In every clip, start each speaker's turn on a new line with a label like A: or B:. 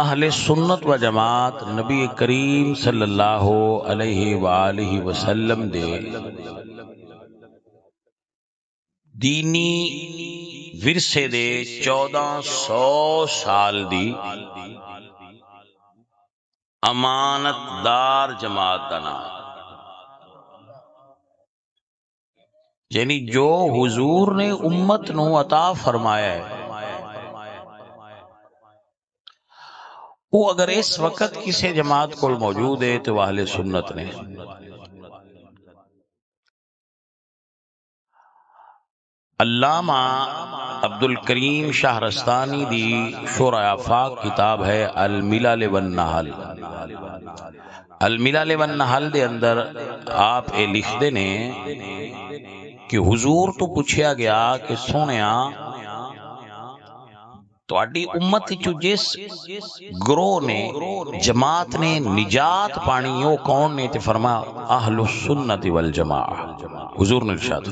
A: اہل سنت و جماعت نبی کریم صلی اللہ علیہ وآلہ وسلم دے دینی ورثے دے 1400 سال دی امانت دار جماعت دا نام، یعنی جو حضور نے امت نو عطا فرمایا ہے وہ اگر اس وقت کسی جماعت کو موجود ہے تو وہ اہل سنت نے۔ علامہ عبد الکریم شہرستانی دی شورى آفاق کتاب ہے الملل والنحل۔ الملل والنحل دے اندر آپ اے لکھ دے نے کہ حضور تو پوچھیا گیا کہ سونیا تواڈی امت چو جس گروہ نے جماعت نے نجات پانی وہ کون نے؟ تے فرمایا اہل السنت والجماعہ۔ حضور نے ارشاد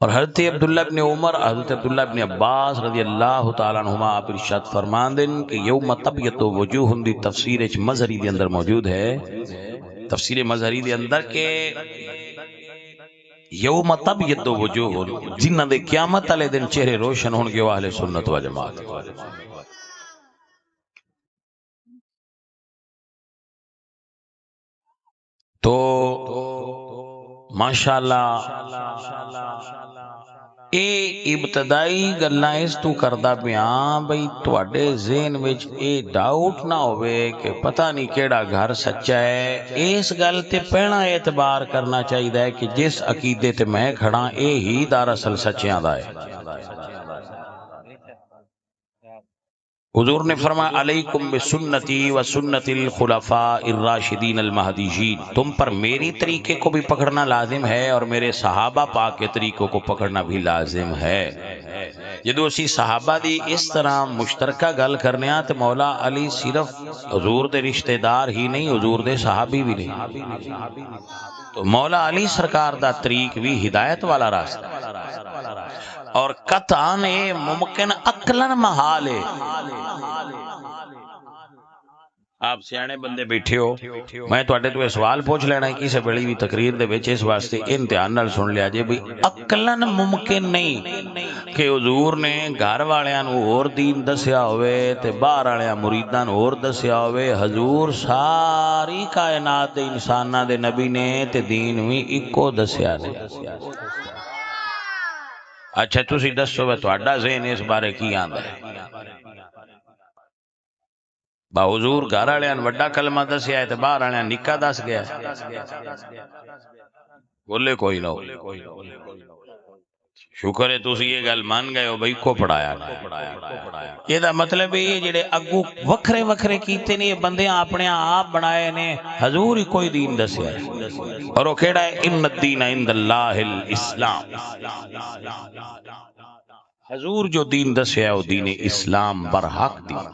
A: اور حضرت عبداللہ ابن عمر، حضرت عبداللہ ابن عباس رضی اللہ تعالیٰ عنہما آپ ارشاد فرماندن کہ یوم تبیض وجوہ دی تفسیر مظہری دے اندر موجود ہے، تفسیر مظہری دے اندر کہ یوم تبیض وجوہ، جنہ دے قیامت والے دن چہرے روشن ہون گے وہ اہل سنت و جماعت۔ تو ماشاءاللہ اے ابتدائی گلاں اس تو کردہ بیاں بھئی تواڈے ذہن وچ اے ڈاؤٹ نہ ہوئے کہ پتہ نہیں کیڑا گھر سچا ہے۔ اس گل تے پہلا اعتبار کرنا چاہیے کہ جس عقیدے تے میں کھڑا اے ہی دراصل سچیاں دا ہے۔ حضور نے فرمایا علیکم بسنتی و سنت الخلفاء الراشدین المہدیین، تم پر میری طریقے کو بھی پکڑنا لازم ہے اور میرے صحابہ پاک کے طریقوں کو پکڑنا بھی لازم ہے۔ جدو اسی صحابہ دی اس طرح مشترکہ گل کرنے تو مولا علی صرف حضور دے رشتہ دار ہی نہیں، حضور دے صحابی بھی نہیں، تو مولا علی سرکار دا طریق بھی ہدایت والا راستہ اور قطعاً ممکن عقلاً محال ہے۔ آپ سیانے بندے بیٹھے ہو، میں تو اٹھے تو سوال پوچھ لینا ہے کسی بڑی بھی تقریر دے بیچے اس واسطے امتحان نال سن لیا جے بھی عقلاً ممکن نہیں کہ حضور نے گھر والیاں نو اور دین دسیا ہوئے تے باہر والیاں مریداں نو اور دسیا ہوئے۔ حضور ساری کائنات دے انساناں دے نبی نے تے دین بھی اکو دسیا نے۔ اچھا تسی دسو میں تہاڈا ذہن اس بارے کی آندا ہے؟ با حضور گھر والےاں وڈا کلمہ دسیا ہے تے باہر والےاں نکا دس گیا بولے کوئی نہ ہو۔ شکر ہے تسی یہ گل مان گئے ہو بھئی کو پڑھایا نا۔ یہ دا مطلب ہے جڑے اگو وکھرے وکھرے کیتے نے یہ بندے اپنے آپ بنائے نے، حضور ہی کوئی دین دسیا ہے اور وہ کیڑا ہے ان الدین عند اللہ الاسلام۔ حضور جو دین دسیا ہے وہ دین اسلام برحق دین،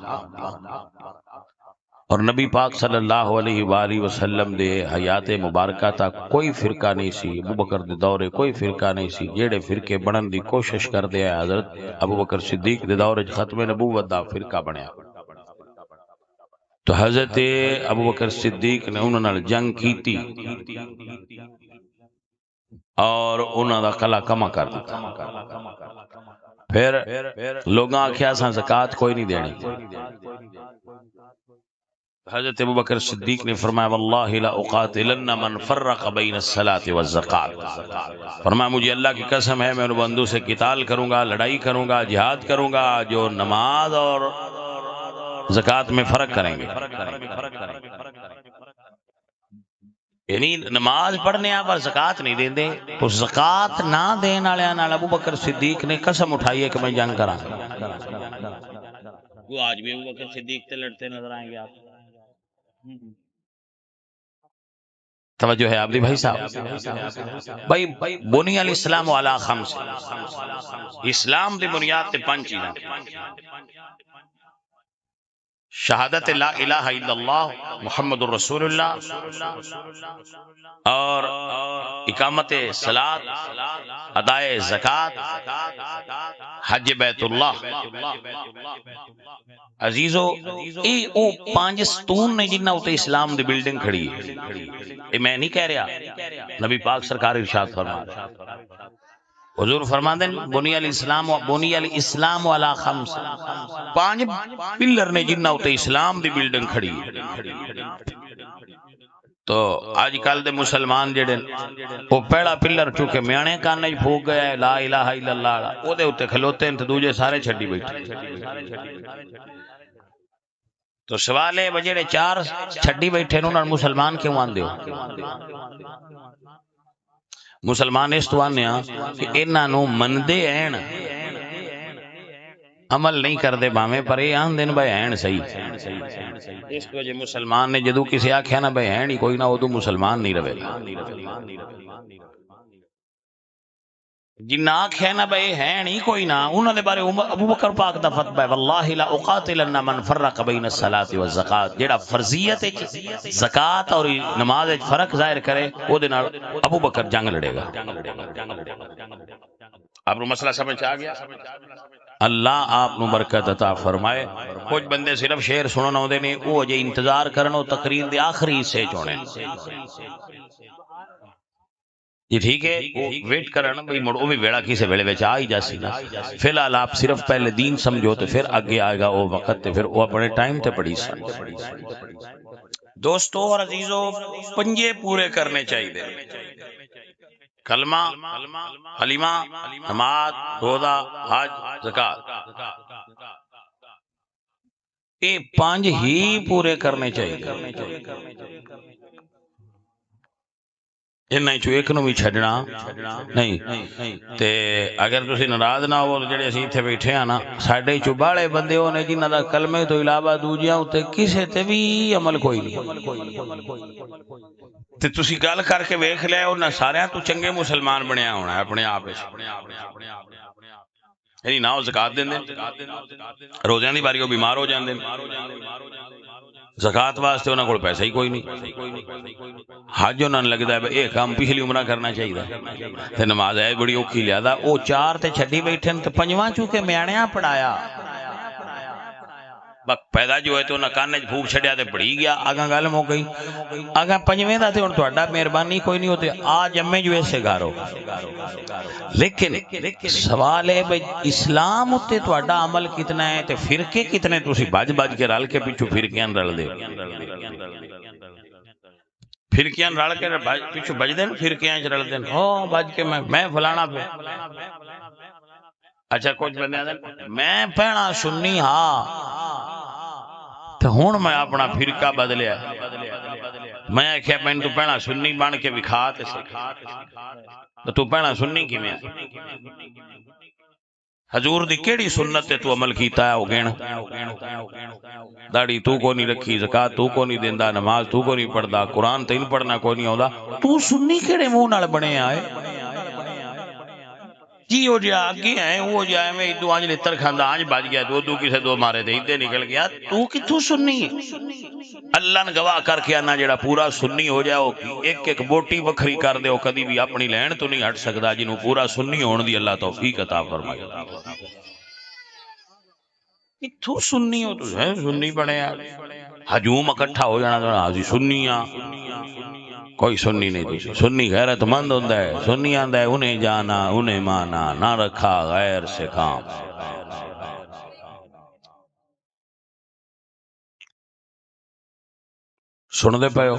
A: اور نبی پاک صلی اللہ علیہ وآلہ وسلم دے حیات مبارکہ تا کوئی فرقہ نہیں سی، ابو بکر دے دورے کوئی فرقہ نہیں سی، جیڑے فرقے بنن دی کوشش کر دیا ہے حضرت ابو بکر صدیق دے دورے ختم نبوت دا فرقہ بنیا، تو حضرت ابو بکر صدیق نے انہوں نے جنگ کیتی اور انہوں دا قلعہ کما کر دیتا۔ پھر لوگاں آکھیا ساں زکاة کوئی نہیں دینی، حضرت ابو بکر صدیق نے فرمایا واللہ لا اقاتلن من فرق بین الصلاة والزکاة، فرمایا مجھے اللہ کی قسم ہے میں ان بندوں سے قتال کروں گا، لڑائی کروں گا، جہاد کروں گا جو نماز اور زکاة میں فرق کریں گے۔ یعنی نماز پڑھنے پر زکاة نہیں دیں دے تو زکاة نہ دین والے نال ابو بکر صدیق نے قسم اٹھائی ہے کہ میں جنگ کراں۔ وہ آج بھی ابو بکر صدیق تے لڑتے نظر آئیں گے آپ؟ توجہ ہے آپ دی بھائی صاحب؟ بھائی بنی الاسلام علی خمس، اسلام دی بنیاد تے 5 چیزاں، شہادت لا الہ الا اللہ محمد الرسول اللہ اور اقامت صلاۃ، ادائے زکوٰۃ، حج بیت اللہ۔ عزیزو اے او پانچ ستون نے جنہ ہوتے اسلام دی بلڈنگ کھڑی ہے، اے میں نہیں کہہ رہا، نبی پاک سرکار ارشاد فرما، حضور فرماندے بنی الاسلام والا خمس، پانچ پلر نے جنہ ہوتے اسلام دی بلڈنگ کھڑی ہے۔ تو آج کل دے مسلمان جڑے وہ پہلا پلر چونکہ میانے کانے پھوک گیا ہے لا الہ الا اللہ، او دے اوتے کھلوتے ہیں تو دوجے سارے چھڈی بیٹھے۔ تو سوال ہے بجڑے چار چھڈی بیٹھے انہاں مسلمان کیوں آندے ہو؟ مسلمان اس تو آنے کہ انہاں نو مندے ہیں، عمل نہیں کردے باویں، پر یہ آن دن بھائی ہیں صحیح۔ اس وجہ مسلمان نے جدو کسی آکھیا نا بھائی ہیں نہیں کوئی نہ، ادو مسلمان نہیں رہے گا۔ جنہ آکھیا نا بھائی ہیں نہیں کوئی نہ، انہوں نے بارے ابو بکر پاک دا فتوی ہے واللہ لا اقاتلن من فرق بین الصلاۃ والزکاۃ، جڑا فرضیت زکات اور نماز فرق ظاہر کرے او دے نال ابو بکر جنگ لڑے گا۔ آپ کو مسئلہ سمجھ آ گیا؟ اللہ آپ نو برکت عطا فرمائے۔ کچھ بندے صرف شعر سنن ہوندے نے، او جے انتظار کرنو تقریر دے آخری حصے چونے یہ ٹھیک ہے، ویٹ کرنا بھئی مڑ او بھی ویڑا کسی ویلے وچ آ ہی جاسی نا۔ فی الحال آپ صرف پہلے دین سمجھو تو پھر آگے آئے گا او وقت تے پھر او اپنے ٹائم تے پڑھی سن۔ دوستو اور عزیزو پنجے پورے کرنے چاہیے، کلمہ، حلیمہ، نماز، روزہ، حج، زکات، یہ پانچ ہی پورے کرنے چاہیے، انہاں چوں ایک نو بھی چھڈنا نہیں۔ تے اگر تسی ناراض نہ ہو جڑے اسی ایتھے بیٹھے ہاں نا، ساڈے چوں باڑے بندے ہونے جنہاں دا کلمے تو علاوہ دوجیاں تے کسے تے بھی عمل کوئی نہیں، تے تسی گل کر کے ویکھ لے انہاں ساریاں تو چنگے مسلمان بنیا ہونا ہے اپنے آپ وچ، یعنی نہ زکات دیندے، روزیاں دی باری وہ بیمار ہو جاندے، زکات واسطے انہاں کول پیسہ ہی کوئی نہیں، حج انہاں نوں لگدا ہے یہ کام پچھلی عمرہ کرنا چاہیے تے نماز ہے بڑی اوکھی، لہذا او چار تے چھڈی بیٹھے تے پنجواں چونکہ میاںیاں پڑھایا پیدا جو ہے تو انہاں کانے چ پھوک چھڈیا تے پڑھی گیا، اگاں گل مو گئی۔ اگاں پنجویں دا تے ہن تہاڈا مہربانی کوئی نہیں ہوتے آ جمے جو ایسے گارو، لیکن سوال ہے بھئی اسلام تے تہاڈا عمل کتنا ہے تے فرقے کتنے تسی بج بج کے رل کے پیچھے فرقیاں رل دے، فرقیاں رل کے پیچھے بجدے فرقیاں چ رل دے، او بج کے میں فلانا پہ۔ اچھا کچھ بندے میں پہنا سنی ہاں تو ہوں میں اپنا فرقہ بدلیا، میں آخیا میں تو پہنا سنی بن کے وکھا تے تو پہنا سنی کیویں حضور دی کیڑی سنت تے تو عمل کیتا ہے او گن، داڑھی تو کو نہیں رکھی، زکات تو کو نہیں دیندا، نماز تو کو نہیں پڑھدا، قرآن تین پڑھنا کوئی نہیں آوندا، تو سنی کیڑے منہ نال بنے آئے؟ جی ہو جا اگے ہیں وہ جائے میں ادو آنج لتر کھاندا آنج بج گیا تو دو کسے دو مارے دے ادھے نکل گیا، تو کتوں سنی ہے؟ اللہ نے گواہ کر کے آنا جڑا پورا سنی ہو جائے ایک ایک بوٹی وکھری کر دے کدی بھی اپنی لین تو نہیں ہٹ سکدا، جنہوں پورا سنی ہون دی اللہ توفیق عطا فرمائے۔ کتوں سنی ہو تو سنی بنے ہجوم اکٹھا ہو جانا تو حاضی سنیاں، کوئی سنی نہیں تھی، سنی غیرت مند ہوندہ ہے، سنی آندہ ہے انہیں جانا انہیں مانا نہ رکھا غیر سے کام۔ سن دے پہو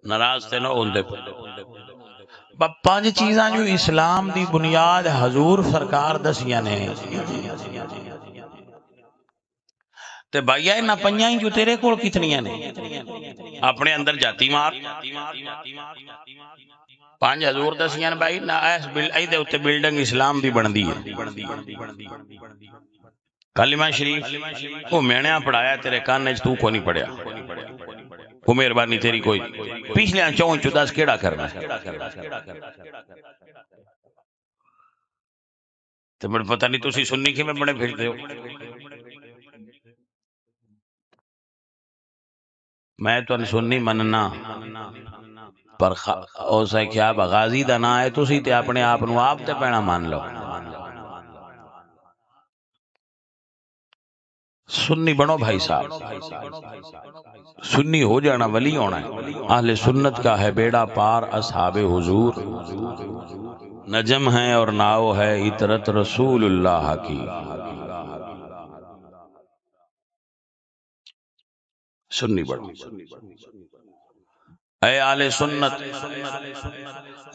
A: ناراض تے نہ ہوندے پہ پانچ چیزاں جو اسلام دی بنیاد حضور سرکار دسیاں نے تے بھائیہ انہاں پنجاں جو تیرے کول کتنیاں نے اپنے اندر جاتی مار پانچ حضور دسیاں بھائی نہ ایدے اتے بلڈنگ اسلام دی بندی ہے، کلمہ شریف وہ مینے پڑھایا تیرے کانے تو کو نہیں پڑھیا، وہ مہربانی تیری کوئی پچھلے چون چو دس کیڑا کرنا تو مجھے پتہ نہیں تسی سنی کی میں بڑے بھیج دے ہو، میں تو سنی مننا پر اسے کیا غازی دا نا ہے تسی تے اپنے آپ نو آپ تے پینا مان لو سنی بنو بھائی صاحب سنی ہو جانا ولی ہونا ہے اہل سنت کا ہے بیڑا پار اصحاب حضور نجم ہے اور ناؤ ہے اطرت رسول اللہ کی سنی بڑھو اے اہل سنت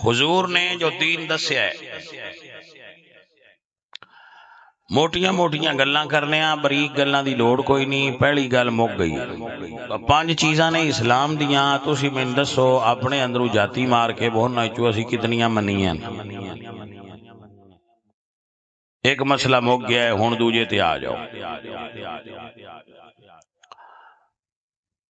A: حضور نے جو دین دسیا ہے موٹیاں موٹیاں گلاں کرنے بریک گلاں دی لوڑ کوئی نہیں پہلی گل مک گئی 5 چیزاں نے اسلام دیاں تسی میں دسو اپنے اندروں جاتی مار کے بہنا چو اسی کتنیاں منیاں ایک مسئلہ مک گیا ہے ہن دوجے تے آ جاؤ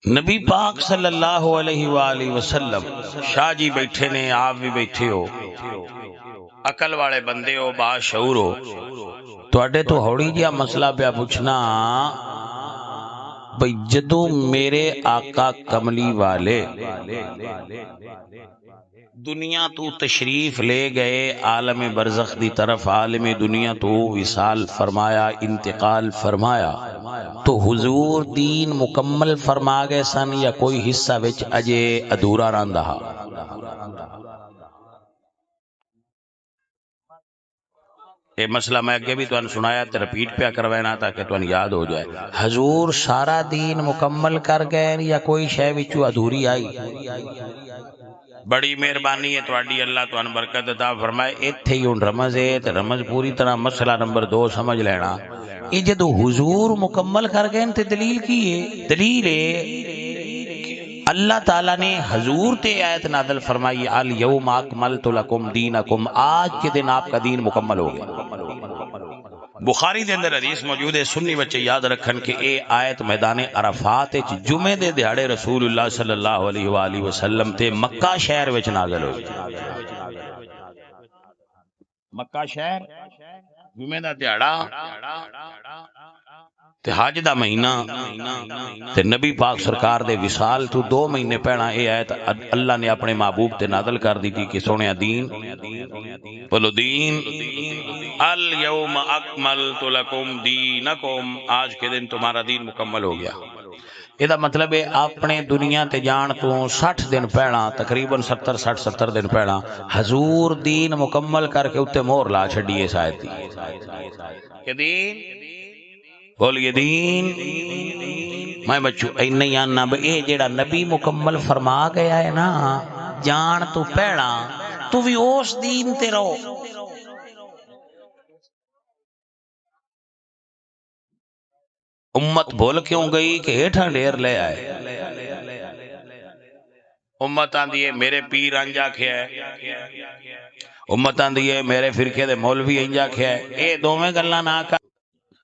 A: نبی پاک صلی اللہ علیہ وآلہ وسلم شاہ جی بیٹھے نے آپ بھی بیٹھے ہو عقل والے بندے ہو باشعور ہو توڑے تو ہوڑی جیا مسئلہ پہ پوچھنا بھئی جدو میرے آقا کملی والے دنیا تو تشریف لے گئے عالم برزخ دی طرف عالم دنیا تو وصال فرمایا انتقال فرمایا تو حضور دین مکمل فرما گئے سن یا کوئی حصہ وچ اجے ادھورا راندہ یہ مسئلہ میں اگے بھی تو ان سنایا تے رپیٹ پیا کروینا تاکہ تو ان یاد ہو جائے حضور سارا دین مکمل کر گئے یا کوئی شے وچوں ادھوری آئی بڑی مہربانی ہے تواڈی اللہ تو ان برکت عطا فرمائے ایتھے ہی ہن رمز ہے تے رمز پوری طرح مسئلہ نمبر 2 سمجھ لینا یہ جدو حضور مکمل کر گئے تے دلیل کی ہے دلیل ہے اللہ تعالیٰ نے حضور تے آیت نازل فرمائی الیوم اکملت لکم دینکم آج کے دن آپ کا دین مکمل ہو گیا بخاری دے اندر حدیث موجود ہے سنی بچے یاد رکھن کہ اے آیت میدان عرفات جمعے دے دیہاڑے رسول اللہ صلی اللہ علیہ وآلہ وسلم تے مکہ شہر وچ نازل ہوئی مکہ شہر جمعے دا دیہاڑا تے حج دا مہینہ تے نبی پاک سرکار دے وصال تو 2 مہینے پہنا اے آیت اللہ نے اپنے محبوب تے نازل کر دی تھی کہ سونیا دین بولو دین الیوم اکملت لکم دینکم آج کے دن تمہارا دین مکمل ہو گیا یہ دا مطلب ہے اپنے دنیا تے جان تو 60 دن پہنا تقریباً 70 دن پہنا حضور دین مکمل کر کے اتے مہر لا چھڑیے شاید کہ دین بولیے دین میں بچو نہیں آنا اے جیڑا نبی مکمل فرما گیا ہے نا جان تو پہنا تو بھی اس دین تے رہو امت بھول کیوں گئی کہ ہیٹھاں ڈیر لے آئے امت آن دیئے میرے پیر انجا کھیا ہے امت آن دیئے میرے فرقے دے مولوی انجا کھیا ہے اے دومیں گلہ نہ کر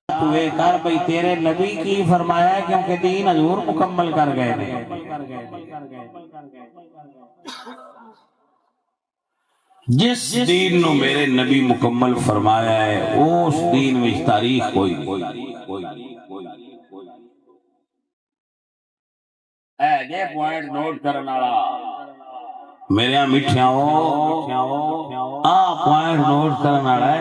A: تو اے کر بھئی تیرے نبی کی فرمایا ہے کیونکہ دین حضور مکمل کر گئے نے جس دین نو میرے نبی مکمل فرمایا ہے اس دین میں تاریخ کوئی اے جے پوائنٹ نوٹ کرنا میرے ہاں مٹھیاں ہو پوائنٹ نوٹ کرنا ہے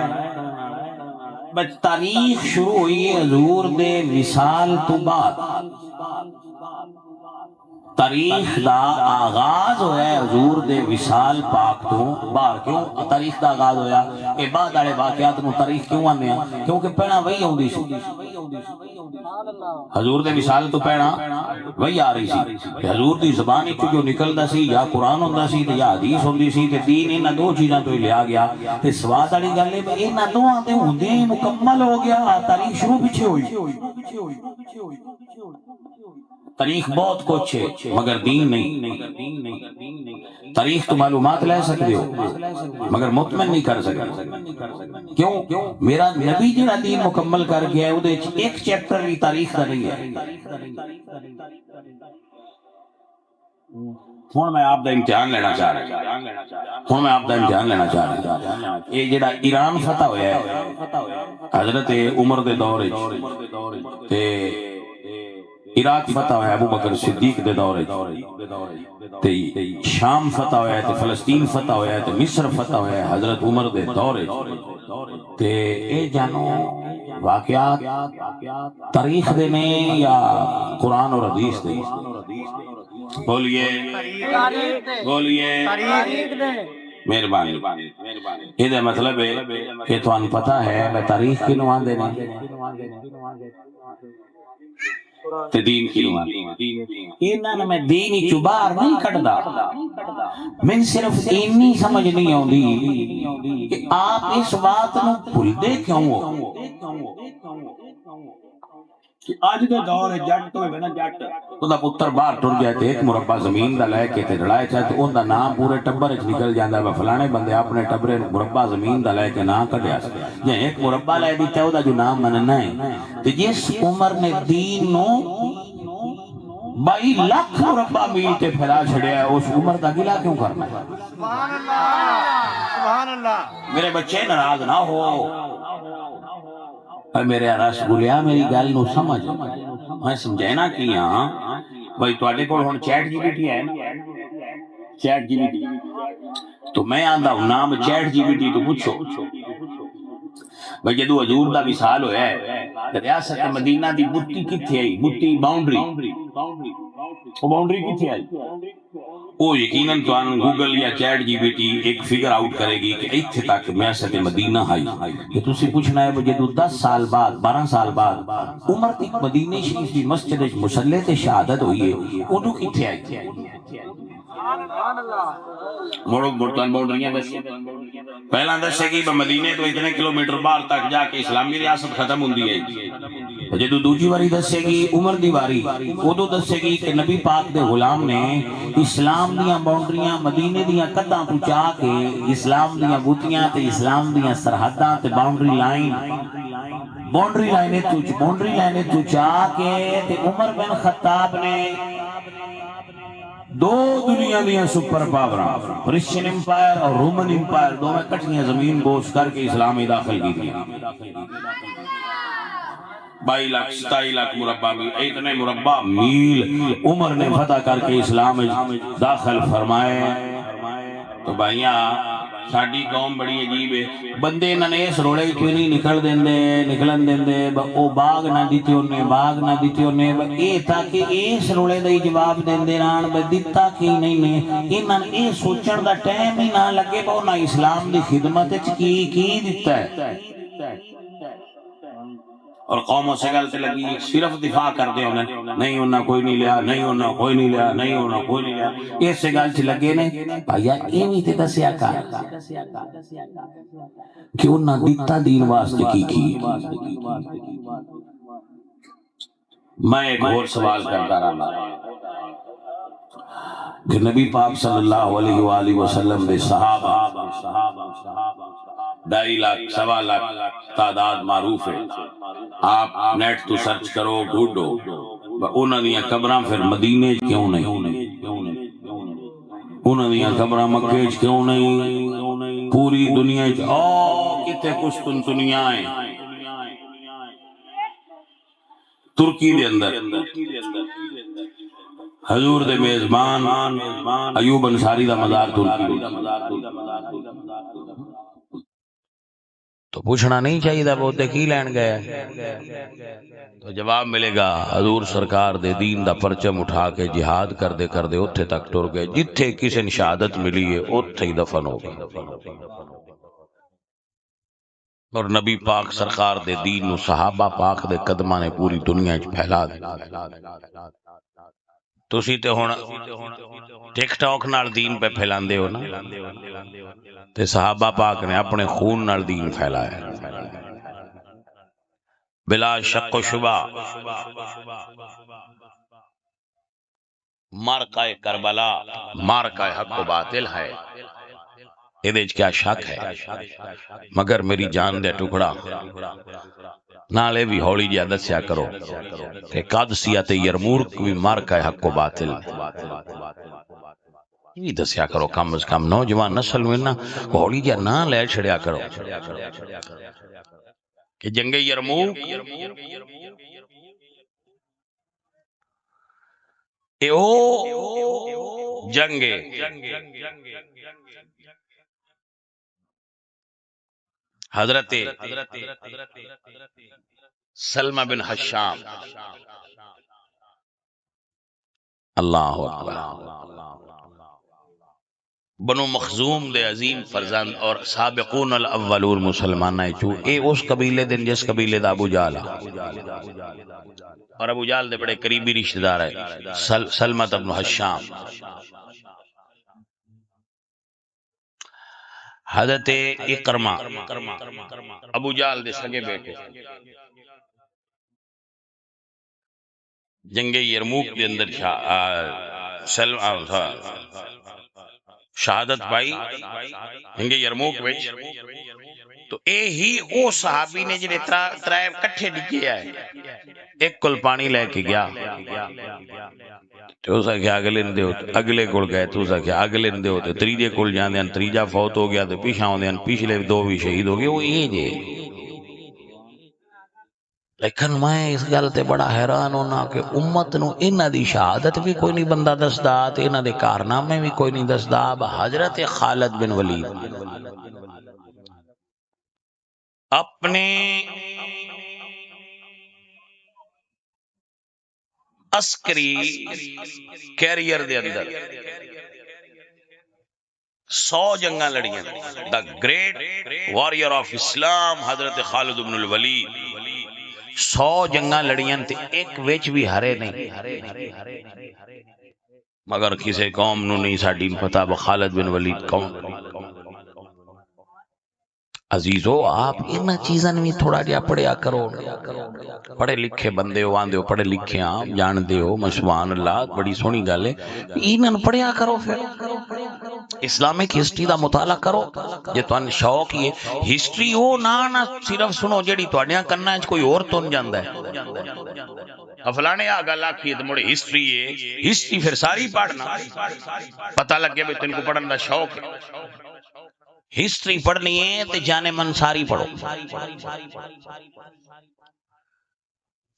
A: بچ تاریخ شروع ہوئی ہے حضور دے وصال تو بعد تاریخ دا آغاز ہویا ہے حضور دے وصال پاک تو باہر کیوں تاریخ دا آغاز ہویا اے بعد آڑے واقعات نو تاریخ کیوں آنے ہیں کیونکہ پہنا وہی ہوندی سی حضور دے وصال تو پہنا وہی آ رہی سی کہ حضور دی زبانی کو جو نکل دا سی یا قرآن ہوندہ سی یا حدیث ہوندی سی کہ دین انہا 2 چیزاں تو ہی لیا گیا کہ سواد آڑی گلے میں انہا 2 آتے ہوندے ہی مکمل ہو گیا تاریخ شروع پیچھے ہوئی تاریخ بہت کچھ ہے مگر دین نہیں تاریخ تو معلومات لے سکتے ہو مگر مطمئن نہیں کر سکتے کیوں میرا نبی جڑا دین مکمل کر گیا ہے وہ ایک چیپٹر بھی تاریخ کا نہیں ہے ہوں میں آپ دا امتحان لینا چاہ رہا یہ جڑا ایران فتح ہویا ہے حضرت عمر دے دور عراق فتح ہوا ہے ابو بکر صدیق دے دورے تے شام فتح ہوا ہے تے فلسطین فتح ہوا ہے تے مصر فتح ہوا ہے حضرت عمر دے دورے تے اے جانو واقعات تاریخ دے نے یا قرآن اور حدیث دے؟ بولیے بولیے مہربانی۔ یہ مطلب ہے کہ تو ان پتہ ہے میں تاریخ کی نوان دینا تے دین کی نوان انہاں نے میں دین ہی چبار نہیں کٹدا، میں صرف اینی سمجھ نہیں آؤندی کہ آپ اس بات نو بھول دے کیوں ہو کہ آج دے دور جٹ تو ہے نا جٹ اوندا پتر باہر ٹر گیا تے ایک مربع زمین دا لے کے تے لڑائے چا تے اوندا نام پورے ٹبر وچ نکل جاندا ہے فلانے بندے اپنے ٹبرے مربع زمین دا لے کے نام کڈیا جے ایک مربع لے دیتا او دا جو نام مننا ہے تے جس عمر نے دین نو 22 لاکھ مربع میل تے پھیلا چھڑیا ہے اس عمر دا گلا کیوں کرنا ہے؟ سبحان اللہ سبحان اللہ۔ میرے بچے ناراض نہ ہو اے میرے رسگلیا میری گل نو سمجھ میں سمجھنا کی ہاں بھائی تواڈے کول ہن چیٹ جی پی ٹی ہے نا چیٹ جی پی ٹی تو میں آندا ہوں نام چیٹ جی پی ٹی تو پوچھو بھائی جدو حضور دا وصال ہویا ہے ریاست مدینہ دی بتی کتھے آئی بتی باؤنڈری وہ باؤنڈری کتھے آئی وہ یقیناً تو گوگل یا چیٹ جی پی ٹی ایک فگر آؤٹ کرے گی کہ ایتھے تک ریاست مدینہ آئی کہ تسی پوچھنا ہے جدو 10 سال بعد 12 سال بعد عمر تک مدینہ شریف دی مسجد مصلی تے شہادت ہوئی ہے اودوں کتھے آئی موڑو برطان باؤنڈریاں دس پہلا دسے گی مدینے تو اتنے کلومیٹر باہر تک جا کے اسلامی ریاست ختم ہوندی ہے جدو دوجی واری دسے گی عمر دی واری ادو دسے گی کہ نبی پاک دے غلام نے اسلام دیاں باؤنڈریاں مدینے دیاں قداں تو چاہ کے اسلام دیاں بوتیاں تے اسلام دیاں سرحداں تے باؤنڈری لائن تو چاہ کے تے عمر بن خطاب نے دو دنیا دیا سپر پاوراں پرشین امپائر اور رومن امپائر دو میں کٹھیاں زمین بوس کر کے اسلامی داخل کی دیا 22 لاکھ 27 لاکھ مربع میل اتنے مربع میل عمر نے فتح کر کے اسلام داخل فرمائے تو بھائیاں ساڈی قوم بڑی عجیب ہے بندے انہاں نے اس روڑے کیوں نہیں نکلن دیندے او باغ نہ دیتے انہیں اے تاکہ اس روڑے دا جواب دیندے رہن دتا کی نہیں نے انہاں نے اے سوچن دا ٹائم ہی نہ لگے با انہاں اسلام دی خدمت وچ کی دیتا ہے اور قوموں سے گل تے لگی صرف دفاع کر دے انہیں نہیں انہاں کوئی نہیں لیا اس سے گل تے لگے نے بھائیا اے وی تے دسیا کر کہ انہاں دیتا دین واسطے کی میں ایک اور سوال کرتا رہا کہ نبی پاک صلی اللہ علیہ وآلہ وسلم دے صحابہ 2.5 لاکھ 1.25 لاکھ تعداد معروف ہے آپ نیٹ تو سرچ کرو ڈھونڈو انہاں دیاں قبراں پھر مدینے کیوں نہیں انہاں دیاں قبراں مکے کیوں نہیں پوری دنیا کتے قسطنطنیہ ہیں ترکی دے اندر حضور دے میزبان ایوب انصاری دا مزار ترکی تو پوچھنا نہیں چاہیے تھا وہ کی لین گئے تو جواب ملے گا حضور سرکار دے دین دا پرچم اٹھا کے جہاد کر دے اتھے تک ٹر گئے جتھے کسی شہادت ملی ہے اتھے ہی دفن ہو گئے اور نبی پاک سرکار دے دین نو صحابہ پاک دے قدمہ نے پوری دنیا وچ پھیلا دیا تسی تے ہن ٹک ٹاک نال دین پہ پھیلاندے ہو نا تے صحابہ پاک نے اپنے خون نال دین پھیلایا بلا شک و شبہ مارکہ کربلا مارکہ حق و باطل ہے یہ کیا شک ہے مگر میری جان دے ٹکڑا نالے بھی ہولی جیا دسیا کرو کہ قادسیت یرموک بھی مارکہ حق و باطل یہ دسیا کرو کم از کم نوجوان نسل میں نا ہولی جیا نہ لے چھڑیا کرو کہ جنگ یرموک اے او جنگ حضرت سلمہ بن حشام، اللہ اکبر، بنو مخزوم دے عظیم فرزند اور سابقون الاولون مسلمان چو اے اس قبیلے دن جس قبیلے دا ابو جال اور ابو جال دے بڑے قریبی رشتہ دار ہے سلمہ بن حشام، حضرت اکرمہ ابو جال دے سگے بیٹے، جنگ یرموک دے اندر شہادت پائی جنگ یرموک وچ، تو اے ہی او صحابی نے جنہیں ترائب کٹھے ڈگے آئے، ایک کل پانی لے کے گیا تو اسا کیا اگلے نے دیو اگلے کل گئے تو اسا کیا اگلے نے دیو تو تریجے کل جاندے ہیں، تریجہ فوت ہو گیا تو پیچھا ہوندے ہیں، پیچھلے دو بھی شہید ہو گئے، وہ یہ جے۔ لیکن میں اس گل تے بڑا حیران ہونا کہ امت نو انہاں دی شہادت بھی کوئی نہیں بندہ دسدا تے انہاں دے کارنامے بھی کوئی نہیں دسدا۔ حضرت خالد بن ولید اپنے عسکری کیریئر دے اندر 100 جنگاں لڑیاں، دا گریٹ واریر آف اسلام حضرت خالد بن الولید 100 جنگاں لڑیاں تے ایک وچ بھی ہرے نہیں، مگر کسے قوم نو نہیں ساڈی پتہ خالد بن ولید کون۔ عزیزو آپ ان چیزاں بھی تھوڑا جہا پڑھیا کرو، پڑھے لکھے بندے ہو، آندے ہو پڑھے لکھے ہاں جان دے ہو، سبحان اللہ بڑی سونی گل ہے، انہاں پڑھیا کرو، پھر اسلامک ہسٹری دا مطالعہ کرو جے تہن شوق ہی ہے۔ ہسٹری ہو نہ صرف سنو جیڑی تہاڈیاں کناں وچ کوئی اور تن جاندا ہے، فلانے آ گل آکھی تے مڑے ہسٹری ہے، ہسٹری پھر ساری پڑھنا پتہ لگے بھی تین کو پڑھن دا شوق ہے۔ ہسٹری پڑھنی ہے تے جانے من ساری پڑھو،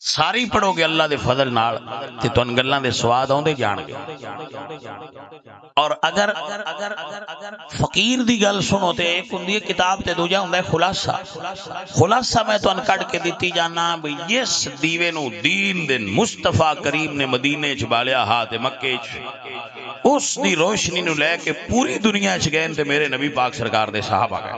A: ساری پڑھو گے اللہ دے فضل نال تے تن گلاں دے سواد اوندے جان گے۔ اور اگر فقیر دی گل سنو تے ایک ہوندی ہے کتاب تے دوجا ہوندا ہے خلاصہ۔ خلاصہ میں تن کڈ کے دتی جانا بھئی جس دیوے نو دین دن مصطفیٰ کریم نے مدینے چ بالیا ہا تے مکے چ، اس دی روشنی نو لے کے پوری دنیا چ گئے تے میرے نبی پاک سرکار دے صحابہ گئے۔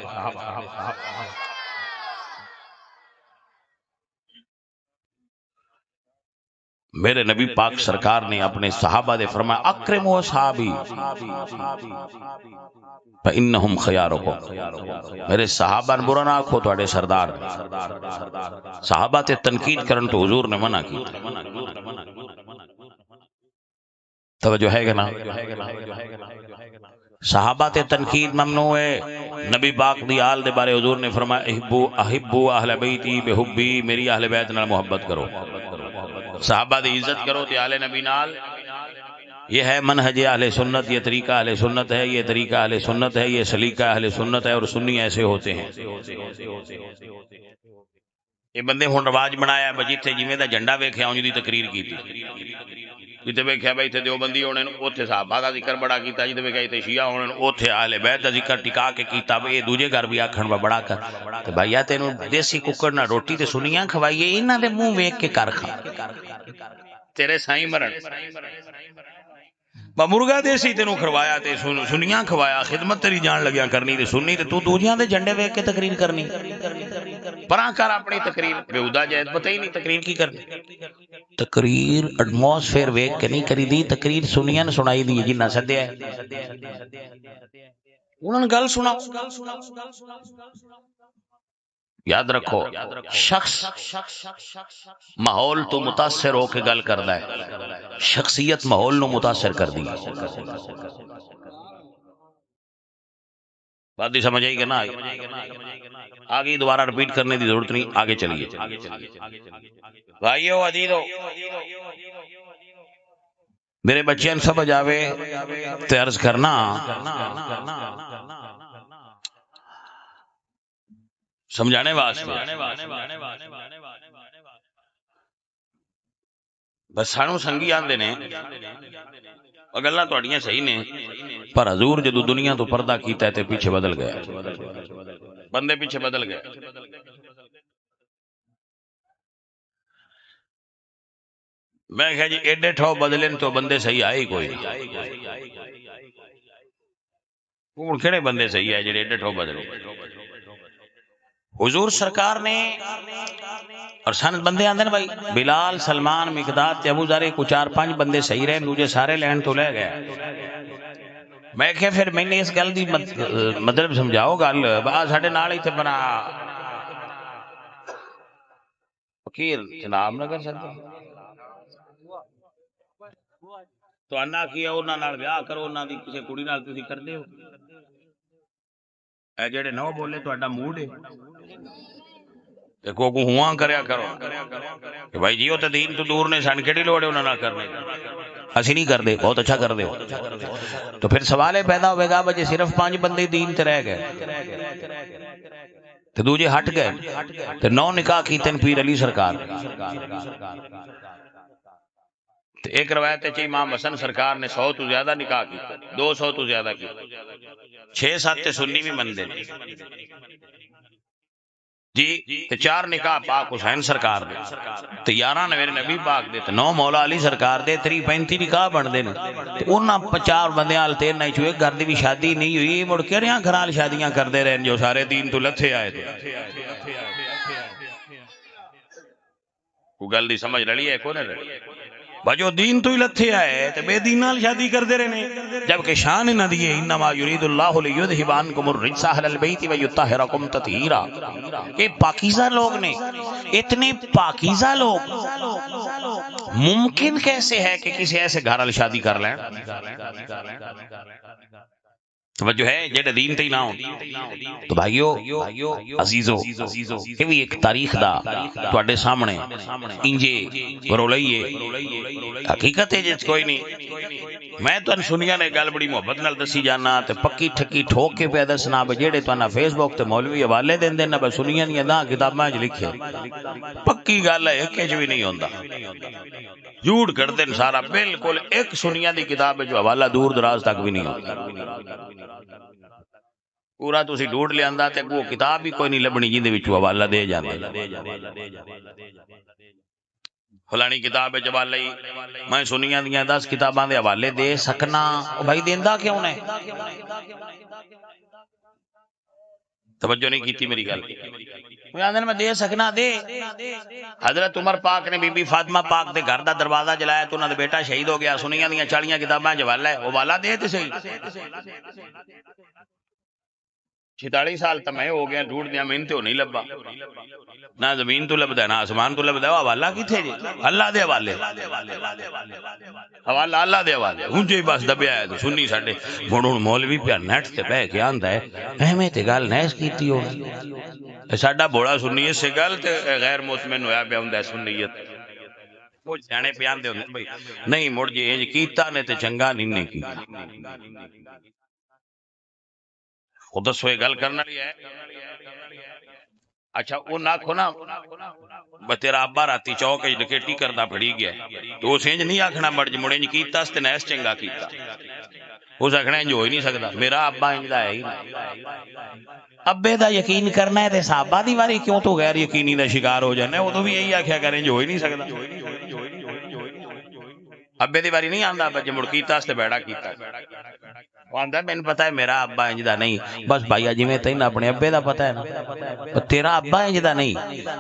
A: میرے نبی پاک سرکار نے اپنے صحابہ دے فرمایا اکرموا اصحابی فانہم خیارکم، میرے صحابہ برا نہ آکھو تواڈے سردار، صحابہ تے تنقید کرن تو حضور نے منع کی، توجہ ہے کہ نا، صحابہ تے تنقید ممنوع ہے۔ نبی پاک دی آل دے بارے حضور نے فرمایا احبو اہل بیتی بحبی، میری اہل بیت نال محبت کرو، صحابہ دی عزت کرو تے آل نبی نال، یہ ہے منہج اہل سنت، یہ طریقہ اہل سنت ہے، یہ طریقہ اہل سنت ہے، یہ سلیقہ اہل سنت ہے، اور سنی ایسے ہوتے ہیں۔ یہ بندے ہن رواج بنایا ہے جتھے جویں دا جھنڈا ویکھیا اونج دی تقریر کیتی، جتے ویکھیا بھائی تے دیوبندی ہونے اوتھے صحابہ دا ذکر بڑا کیتا، جتے ویکھیا تے شیعہ ہونے اوتھے اہل بیت دا ذکر ٹکا کے کیتا، اے دوجے گھر بھی آکھن بڑا کر تے بھائیا تینوں دیسی ککڑ نہ روٹی تے سنیاں کھوائیے، انہاں دے منہ ویکھ کے کر کھا تیرے سائیں مرن، مرغا دیسی تینوں کھروایا تے سنیاں کھوایا، خدمت تیری جان لگیا کرنی تے سننی تے تو دوجیاں دے جھنڈے ویکھ کے تقریر کرنی، پراں کر اپنی تقریر بےہودہ جائز پتہ ہی نہیں تقریر کی کرنی۔ تقریر ایٹماسفیئر ویکھ کے نہیں کری دی، تقریر سنیاں نے سنائی دی جنہ سدیا ہے انہوں نے گل سنا۔ یاد رکھو شخص ماحول تو متاثر ہو کے گل کردا ہے، شخصیت ماحول نو متاثر کر دی۔ بات دی سمجھ آئی کہ نہ آئی؟ آگے دوبارہ رپیٹ کرنے دی ضرورت نہیں، آگے چلیے۔ بھائیو عزیزو میرے بچیاں سمجھ آوے تے عرض کرنا سمجھانے واسطے بس سانو سنگی آندے نے گلاں تہاڈیاں صحیح نے، پر حضور جدو دنیا تو پردہ کیتا ہے تے پیچھے بدل گیا، بندے پیچھے بدل گئے۔ میں کہا جی ایڈے ٹھو بدلن تو بندے صحیح آئے ہی کوئی نہیں، ہوں کہڑے بندے صحیح ہے جڑے ایڈے ٹھو بدلے؟ حضور سرکار نے اور سن بندے آندے نا بھائی بلال، سلمان، مقداد تے ابو ذر کو 4-5 بندے صحیح رہے، دوجے سارے لین تو لے گئے۔ میں کہ پھر میں نے اس گل دی مطلب سمجھاؤ گل با ساڈے نال ایتھے بنا فقیر جناب نہ کر سکتے تو انا کیا انہاں نال ویاہ کرو، انہاں دی کسے کڑی نال تسی کردے ہو؟ اے جڑے نو بولے تہاڈا موڈ ہے تے کو ہواں کریا کرو کہ بھائی جیو تے دین تو دور نے، سن کیڑی لوڑ ہے انہاں نال کرنے، اسی نہیں کردے، بہت اچھا کردے ہو۔ تو پھر سوال پیدا ہوئے گا بجے صرف 5 بندے دین تے رہ گئے تے دوجے ہٹ گئے تے 9 نکاح کیتن پیر علی سرکار، ایک روایت ہے امام حسن سرکار نے 100 تو زیادہ نکاح کی، 200 تو زیادہ کی، 6-7 سنی بھی مندے جی تے 4 نکاح پاک حسین سرکار دے تے 11 میرے نبی پاک دے تے 9 مولا علی سرکار دے، 35 نکاح بن دے تے انہاں 4 بندیاں ال 3 نہیں چوئے، گھر دی بھی شادی نہیں ہوئی، مڑ کے رہاں گھرال شادیاں کردے رہن جو سارے دین تو لتھے آئے تھے۔ کو گل دی سمجھ رلی ہے کونے رلی؟ بجو دین تو ہی لتھے آئے تے بے دین نال شادی کردے رہنے، جبکہ شان نہ دیئے انما یرید اللہ لیذھب عنکم الرجس اہل البیت ویطہرکم تطہیرا۔ یہ پاکیزہ لوگ نے، اتنے پاکیزہ لوگ ممکن کیسے ہے کہ کسی ایسے گھر شادی کر لیں؟ توجہ ہے جڑے دین تے نہ ہون۔ تو بھائیو عزیزو یہ بھی ایک تاریخ دا تواڈے سامنے انجے رولئیے حقیقت ہے جس کوئی نہیں۔ میں تو سنیا نے گل بڑی محبت نال دسی جانا تے پکی ٹھکی ٹھوک کے پہ دسنا جڑے توانا فیس بک تے مولوی حوالے دین دین نہ سنیا نہیں دا کتاباں وچ لکھے پکی گل ہے ایک بھی نہیں ہوندا، جھوٹ کردے سارا بالکل ایک سنیا دی کتاب جو حوالہ دور دراز تک بھی نہیں ہوندا، پورا تسی ڈھونڈ لیاندا تے وہ کتاب بھی کوئی نہیں لبنی جیندے وچ حوالہ دے جاندے۔ فلانی کتاب وچ حوالہ میں سنیاں دیاں 10 کتاباں دے حوالے دے سکنا، او بھائی دیندا کیوں نے؟ توجہ نہیں کیتی میری گل؟ میں دے سکنا دے۔ حضرت عمر پاک نے بی بی فاطمہ پاک دے گھر دا دروازہ جلایا تو انہاں دا بیٹا شہید ہو گیا، سنیاں دیاں 40 کتاباں حوالہ ہے، حوالہ دے تے صحیح۔ 46 سال تا میں ہو گیا ڈھونڈ دیا میں تو نہیں لبا، نہ زمین تو لبدا نہ آسمان تو لبدا، حوالہ کتھے جی؟ اللہ دے حوالے، حوالہ اللہ دے حوالے ہن جی بس دبیا ہے تو سنی ساڈے ہن مولوی پیا نیٹ تے بیٹھ کے آندا ہے احمد تے گل نیس کیتی ہو ساڈا بوڑا سنی اس گل تے غیر مطمئن ہویا پیا ہوندا ہے سنیت وہ سیانے پہ آندے ہوندے بھائی نہیں مڑ جی انج کیتا نے تے چنگا نہیں کیتا۔ خود سوئے گل کرنا لیا ہے اچھا وہ نہ کھونا تیرا ابا راتی چوک ڈکیٹی کردا پھڑی گیا تو اس انج نہیں آکھنا مڑ جی مڑے انج کیتا تے نیس چنگا کیتا، اس آکھنا انج ہو ہی نہیں سکدا میرا ابا انج دا ہے ہی نہیں۔ ابے دا یقین کرنا ہے تے صحابہ دی واری کیوں تو غیر یقینی دا شکار ہو جانا ہے، وہ تو بھی یہی آکھیا کریں جو ہو ہی نہیں سکدا۔ ابے دی واری نہیں آندا بجے مڑ کیتا تے بیڑا کیتا آندا مینوں پتہ ہے میرا ابا انج دا نہیں، بس بھائیا جویں تین اپنے ابے دا پتہ ہے نا تیرا ابا انج دا نہیں،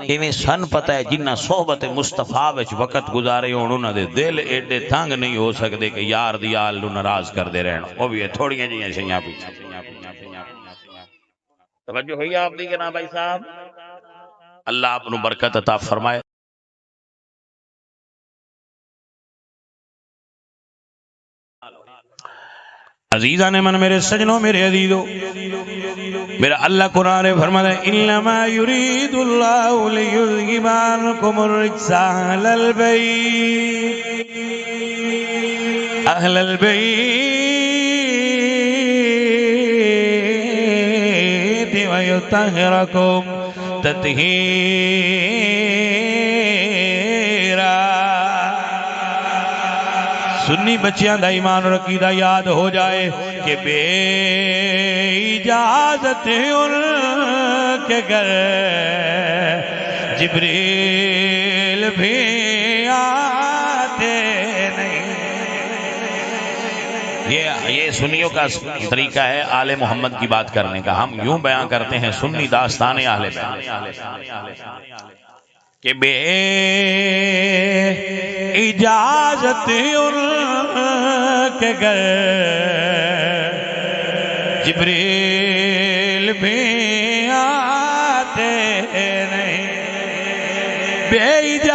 A: ایویں سن پتہ ہے جنہ صحبت مصطفیٰ وچ وقت گزارے ہون انہاں دے دل ایڈے تنگ نہیں ہو سکدے کہ یار دی آل نوں ناراض کردے رہن، او بھی تھوڑیاں جیاں شیاں پیچھے۔ توجہ ہوئی آپ دی کہ نا بھائی صاحب؟ اللہ آپ نو برکت عطا فرمائے۔ عزیزان من میرے سجنوں میرے عزیزوں میرا اللہ قرآن فرماتا ہے انما یرید اللہ لیذھب عنکم الرجس اہل البیت ویطہرکم تطہیرا۔
B: سنی بچیاں دا ایمان اور عقیدہ یاد ہو جائے کہ بے اجازت ان کے گھر جبریل بھی آتے نہیں.
A: یہ سنیوں کا طریقہ ہے آل محمد کی بات کرنے کا. ہم یوں بیان کرتے ہیں سنی داستان اہل بیت کہ بے
B: اجازت ان کے گھر جبریل بھی آتے نہیں. بے اجازت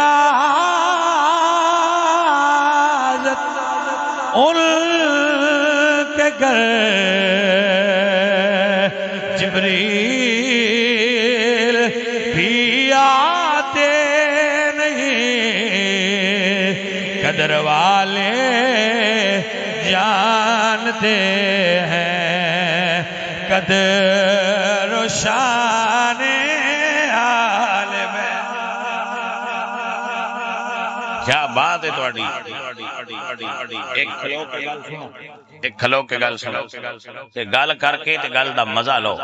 B: ان کے گھر جبریل بھی آتے نہیں. قدر والے جانتے ہیں قدر و شان آل بیت.
A: کیا بات ہے تواڈی. ایک کھلو کے گل سنو تے گل کر کے تے گل دا مزہ لو.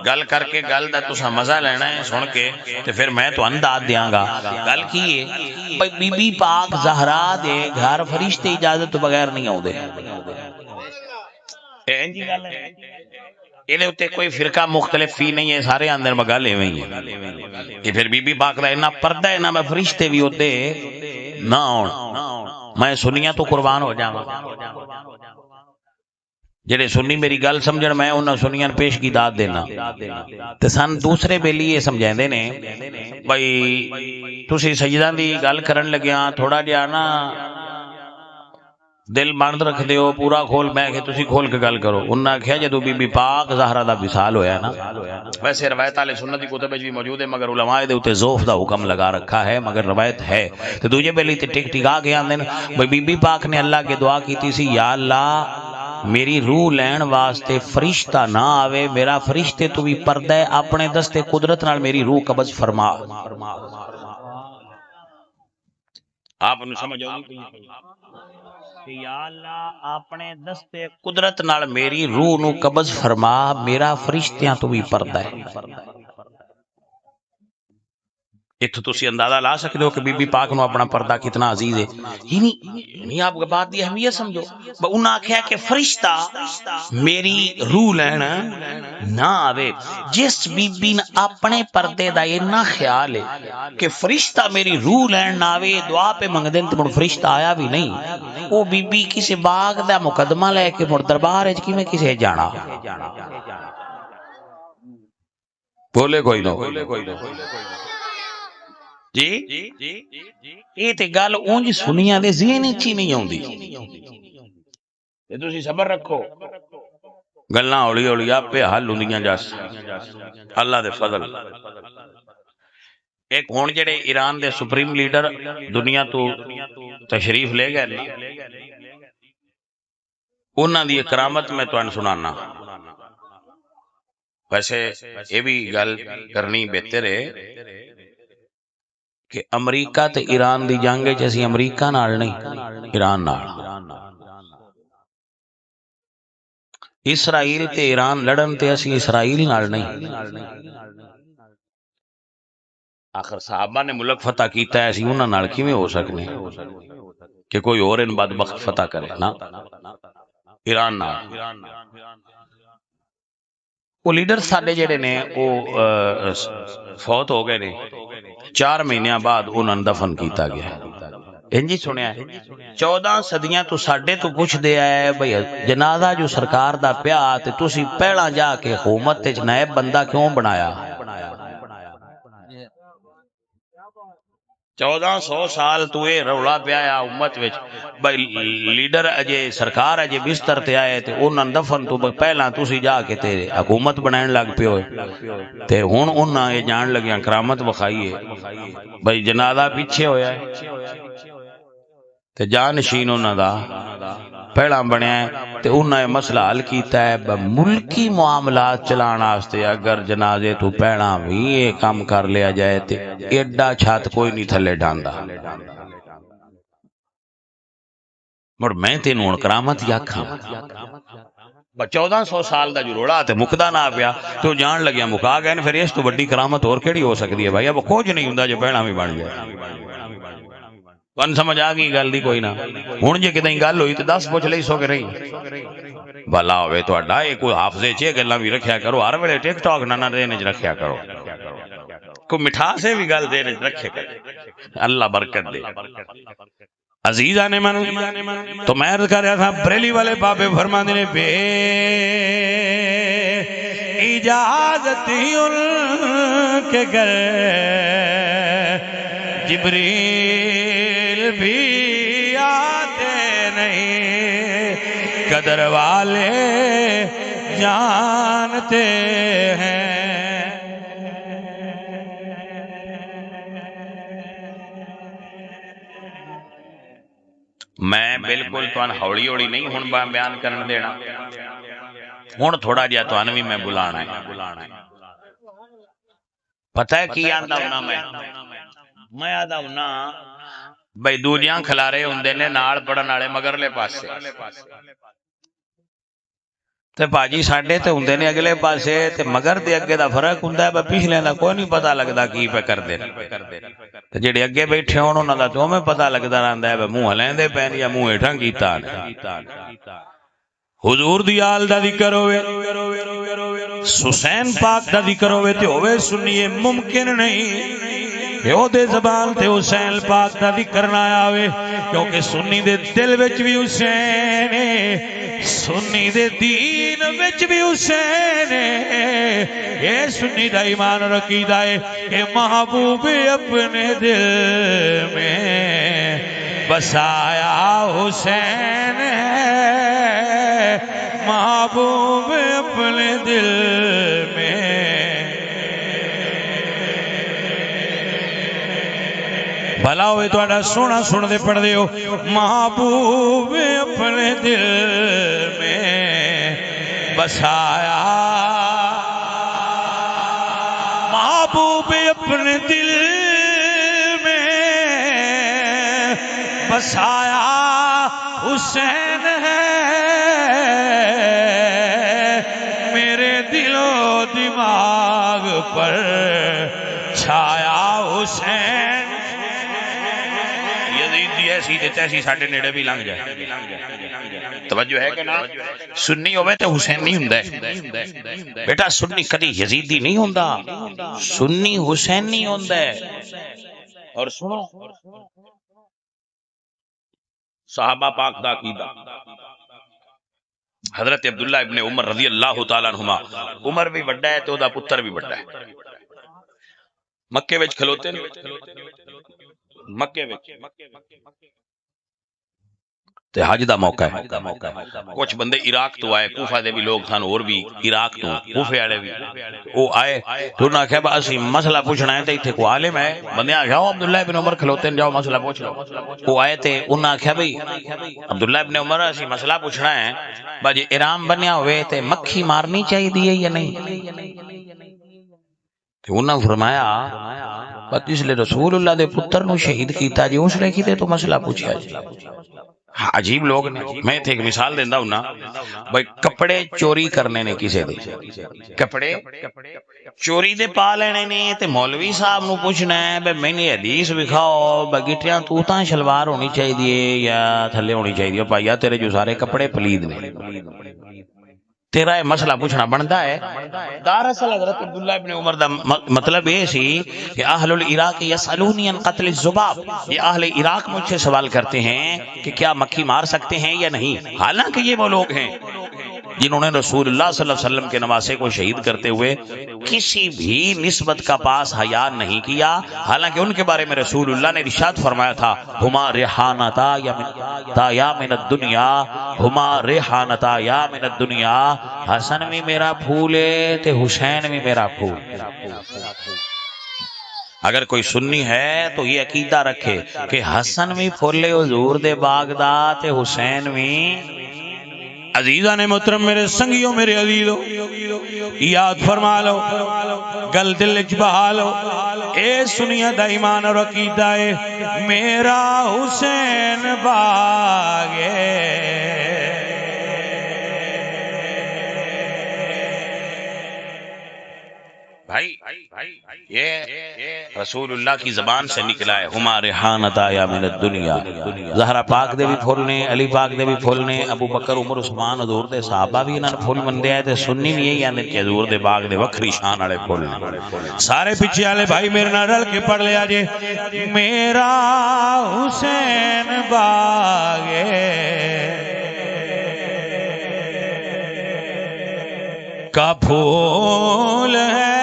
A: گل کر کے گل دا تساں مزہ لینا ہے سن کے تے پھر میں تو انداز دیاں گا. گل کی ہے بھئی بی بی پاک زہرا دے گھر فرشتے اجازت تو بغیر نہیں آوندے. انجی گل ہے یہ اتنے کوئی فرقہ مختلف فی نہیں ہے. سارے اندر میں گل ایویں ہی ہے کہ پھر بی بی پاک دا اتنا پردہ ہے نا میں فرشتے بھی ہوتے نہ آن. میں سنیاں تو قربان ہو جاواں. جڑے سنی میری گل سمجھن میں انہاں سنیاں پیش کی داد دینا تے سن دوسرے بیلی یہ سمجھاندے نے بھئی تسی سجدہ دی گل کرن لگیاں تھوڑا جہا نا دل بند رکھ دیو پورا کھول. میں کہ تسی کھول کے گل کرو. انہاں کہیا جدو بی بی پاک زہرا دا وصال ہویا نا ویسے روایت والے سنت کی کتب بھی موجود ہے مگر علماء دے اوتے ذوف دا حکم لگا رکھا ہے مگر روایت ہے. تے دوجے بیلی تے ٹک ٹکا کے آندے بھئی بی بی پاک نے اللہ کے دعا کیتی سی یا اللہ میری روح لین واسطے فرشتہ نہ آوے میرا فرشتے تو بھی پردہ ہے اپنے دستے قدرت نال میری روح قبض فرما. آپ انہوں سمجھ آؤ کہ یا اللہ اپنے دستے قدرت نال میری روح نو قبض فرما میرا فرشتیاں تو بھی پردہ ہے. اتھو تسی اندازہ لا سکتے ہو کہ بی بی پاک نو اپنا پردہ کتنا عزیز ہے. یعنی آپ بات دی اہمیت سمجھو. انہاں کہا کہ فرشتہ میری روح لین نہ آوے. جس بی بی نے اپنے پردے دا یہ نہ خیال ہے کہ فرشتہ میری روح لین نہ آوے دعا پہ منگ دیں تو مڑ فرشتہ آیا بھی نہیں. وہ بی بی کسی باغ دا مقدمہ لے کے مڑ دربار ہے کی میں کسے جانا. بولے کوئی نو جی یہ تے گل اونج سنیاں دے ذہن وچ ہی نہیں اوندی. تے تسی صبر رکھو گلاں ہولی ہولی آپے حل ہوندیاں جس اللہ دے فضل. ایک ہون جڑے ایران دے سپریم لیڈر دنیا تو تشریف لے گئے انہاں دی کرامت میں تانوں سنانا. ویسے یہ بھی گل کرنی بہتر ہے کہ امریکہ تے ایران دی جنگ ہے جیسی امریکہ نال نہیں ایران نال. اسرائیل تے ایران لڑن تے اسی اسرائیل نال نہیں. آخر صحابہ نے ملک فتح کیتا ہے اسی انہاں نال کیویں ہو سکنے کہ کوئی اور ان بدبخت فتح کرے نا ایران نال. وہ لیڈر ساڈے جڑے نے وہ فوت ہو گئے نے 4 مہینے بعد انہاں دفن کیتا گیا. انجی سنیا ہے 14 صدیاں تو ساڈے تو پوچھ دے آئے بھئی جنازہ جو سرکار دا پیا تے تسی پہلا جا کے حکومت تے نائب بندہ کیوں بنایا. 1400 سال تو اے رولا پیا امت وچ بھئی لیڈر اجے سرکار اجے بستر تے آئے تے انہاں دفن تو پہلا تسی جا کے تے حکومت بنائن لگ پیو تے ہن انہاں اے جان لگیاں کرامت وکھائیے بھئی جنازہ پیچھے ہویا ہے تے جانشین انہاں دا پہلا بنیا ہے تے انہاں مسئلہ حل کیتا ہے. ملکی معاملات چلان واسطے اگر جنازے تو پہلا بھی یہ کام کر لیا جائے تے ایڈا چھات کوئی نہیں تھلے ڈاندا. مڑ میں تینوں ہن کرامت یا کھاں 1400 سال دا جو روڑا تے مکدا نہ پیا تو جان لگیا مکا گئے پھر اس تو بڑی کرامت اور کیڑی ہو سکتی ہے بھائی اب کچھ نہیں ہوندا جو بہنا بھی بن جائے تن سمجھ آ گئی گل دی کوئی نہ ہن جے کدیں گل ہوئی تے 10 پوچھ لئی سو کہ نہیں بھلا ہوے تہاڈا اے کوئی حافظے چ گلاں بھی رکھیا کرو ہر ویلے ٹک ٹاک نہ دین وچ رکھیا کرو کوئی مٹھاس بھی گل دین وچ رکھے کرو اللہ برکت دے عزیزان من تو میں عرض کر رہا تھا بریلی والے بابے فرماندے نے بے اجازت ہی ان کے گھر جبریل بھی آتے نہیں قدر والے جانتے ہیں میں بالکل تھوڑا ہوڑی ہوڑی نہیں ہن بیان کرن دینا ہن تھوڑا جہا تھانوں بھی میں بلانا ہے پتہ ہے کی آندا ہونا میں آندا ہونا بھائی دوجیاں کھلارے ہوندے نے نال پڑھن والے مگرلے پاسے تے باجی ساڈے تے ہوندے نے اگلے پاسے تے مگر دے اگے دا فرق ہوندا ہے پچھلے دا کوئی نہیں پتہ لگدا کی پہ کردے تے جڑے اگے بیٹھے ہون انہاں دا تو میں پتہ لگدا رہندا ہے منہ ہلیندے پین یا منہ ہیٹھاں کیتا حضور دی آل دا ذکر ہوئے حسین پاک دا ذکر ہوئے تے ہوئے سنیے ممکن نہیں کہ او دے زبان تے حسین پاک دا ذکر نہ آوے کیونکہ سنی دے دل وچ بھی حسین ہے سنی دے دین وچ بھی حسین ہے یہ سنی دا ایمان اور عقیدہ ہے کہ محبوب اپنے دل میں بسایا حسین ہے محبوب اپنے دل میں بھلا ہوئے تو آڑا سونا سن دے پڑھ دے ہو محبوب اپنے دل میں بسایا محبوب اپنے دل میں بسایا حسین ہے میرے دل و دماغ پر چھایا حسین ایسی تیسی ساڑھے نیڑے بھی لنگ جائے توجہ ہے کہ نا سنی ہوئے تو حسین نہیں ہوندہ بیٹا سنی کدی یزیدی نہیں ہوندہ سنی حسین نہیں ہوندہ اور سنو صحابہ پاک دا عقیدہ حضرت عبداللہ ابن عمر رضی اللہ تعالیٰ عنہما عمر بھی بڑھا ہے تو دا پتر بھی بڑھا ہے مکے وچ کھلوتے مکے وچ تے حج دا موقع ہے کچھ بندے عراق تو آئے کوفہ دے بھی لوگ تھان اور بھی عراق تو کوفے والے بھی وہ آئے تو انہاں کہا با اسی مسئلہ پوچھنا ہے تے ایتھے کو عالم ہے بندے آ جاؤ عبداللہ ابن عمر کھلوتے جاؤ مسئلہ پوچھ لو وہ آئے تے انہاں کہا بھئی عبداللہ ابن عمر اسی مسئلہ پوچھنا ہے باجی ارام بنیا ہوئے تے مکھی مارنی چاہیے دیئے یا نہیں تے انہاں فرمایا اس لئے رسول اللہ دے پتر نو شہید کیتا جی اس لئے کیتے تو مسئلہ پوچھا جی عجیب لوگ نے میں تھے ایک مثال دیندہ ہوں نا بھائی کپڑے چوری کرنے نے کسے دے کپڑے چوری دے پا لینے نے تے مولوی صاحب نو پوچھنا ہے بھائی میں نے حدیث بکھاؤ بگیٹیاں تو تاں شلوار ہونی چاہیے دیئے یا تھلے ہونی چاہیے دیئے پایا تیرے جو سارے کپڑے پلید نے تیرا یہ مسئلہ پوچھنا بنتا ہے دراصل حضرت عبداللہ ابن عمر دا مطلب یہ سی کہ اہل العراق یسألونی عن قتل الذباب یہ اہل عراق مجھ سے سوال کرتے ہیں کہ کیا مکھی مار سکتے ہیں یا نہیں حالانکہ یہ وہ لوگ ہیں جنہوں نے رسول اللہ صلی اللہ علیہ وسلم کے نواسے کو شہید کرتے ہوئے کسی بھی نسبت کا پاس حیا نہیں کیا حالانکہ ان کے بارے میں رسول اللہ نے ارشاد فرمایا تھا ہما ریحانتا یا من الدنیا ہما ریحانتا یا من الدنیا حسن بھی میرا پھول ہے تے حسین بھی میرا پھول اگر کوئی سنی ہے تو یہ عقیدہ رکھے کہ حسن بھی پھولے حضور دے باغ دا تے حسین بھی عزیزان محترم میرے سنگیوں میرے عزیزوں یاد فرما لو گل دل بہا لو
B: اے سنیا دا ایمان اور عقیدہ ہے میرا حسین باغے
A: بھائی یہ رسول اللہ کی زبان سے نکلا ہے ہمارے حانت آیا من الدنیا زہرا پاک دے بھی پھولنے علی پاک دے بھی پھولنے ابو بکر عمر عثمان حضور دے صحابہ بھی انہاں پھول مندے آئے تے سنی بھی یہی آنے کہ حضور دے باغ دے وکری شان آلے پھولنے
B: سارے پیچھے آلے بھائی میرے نہ رل کے پڑھ لیا جے میرا حسین باغے کا پھول ہے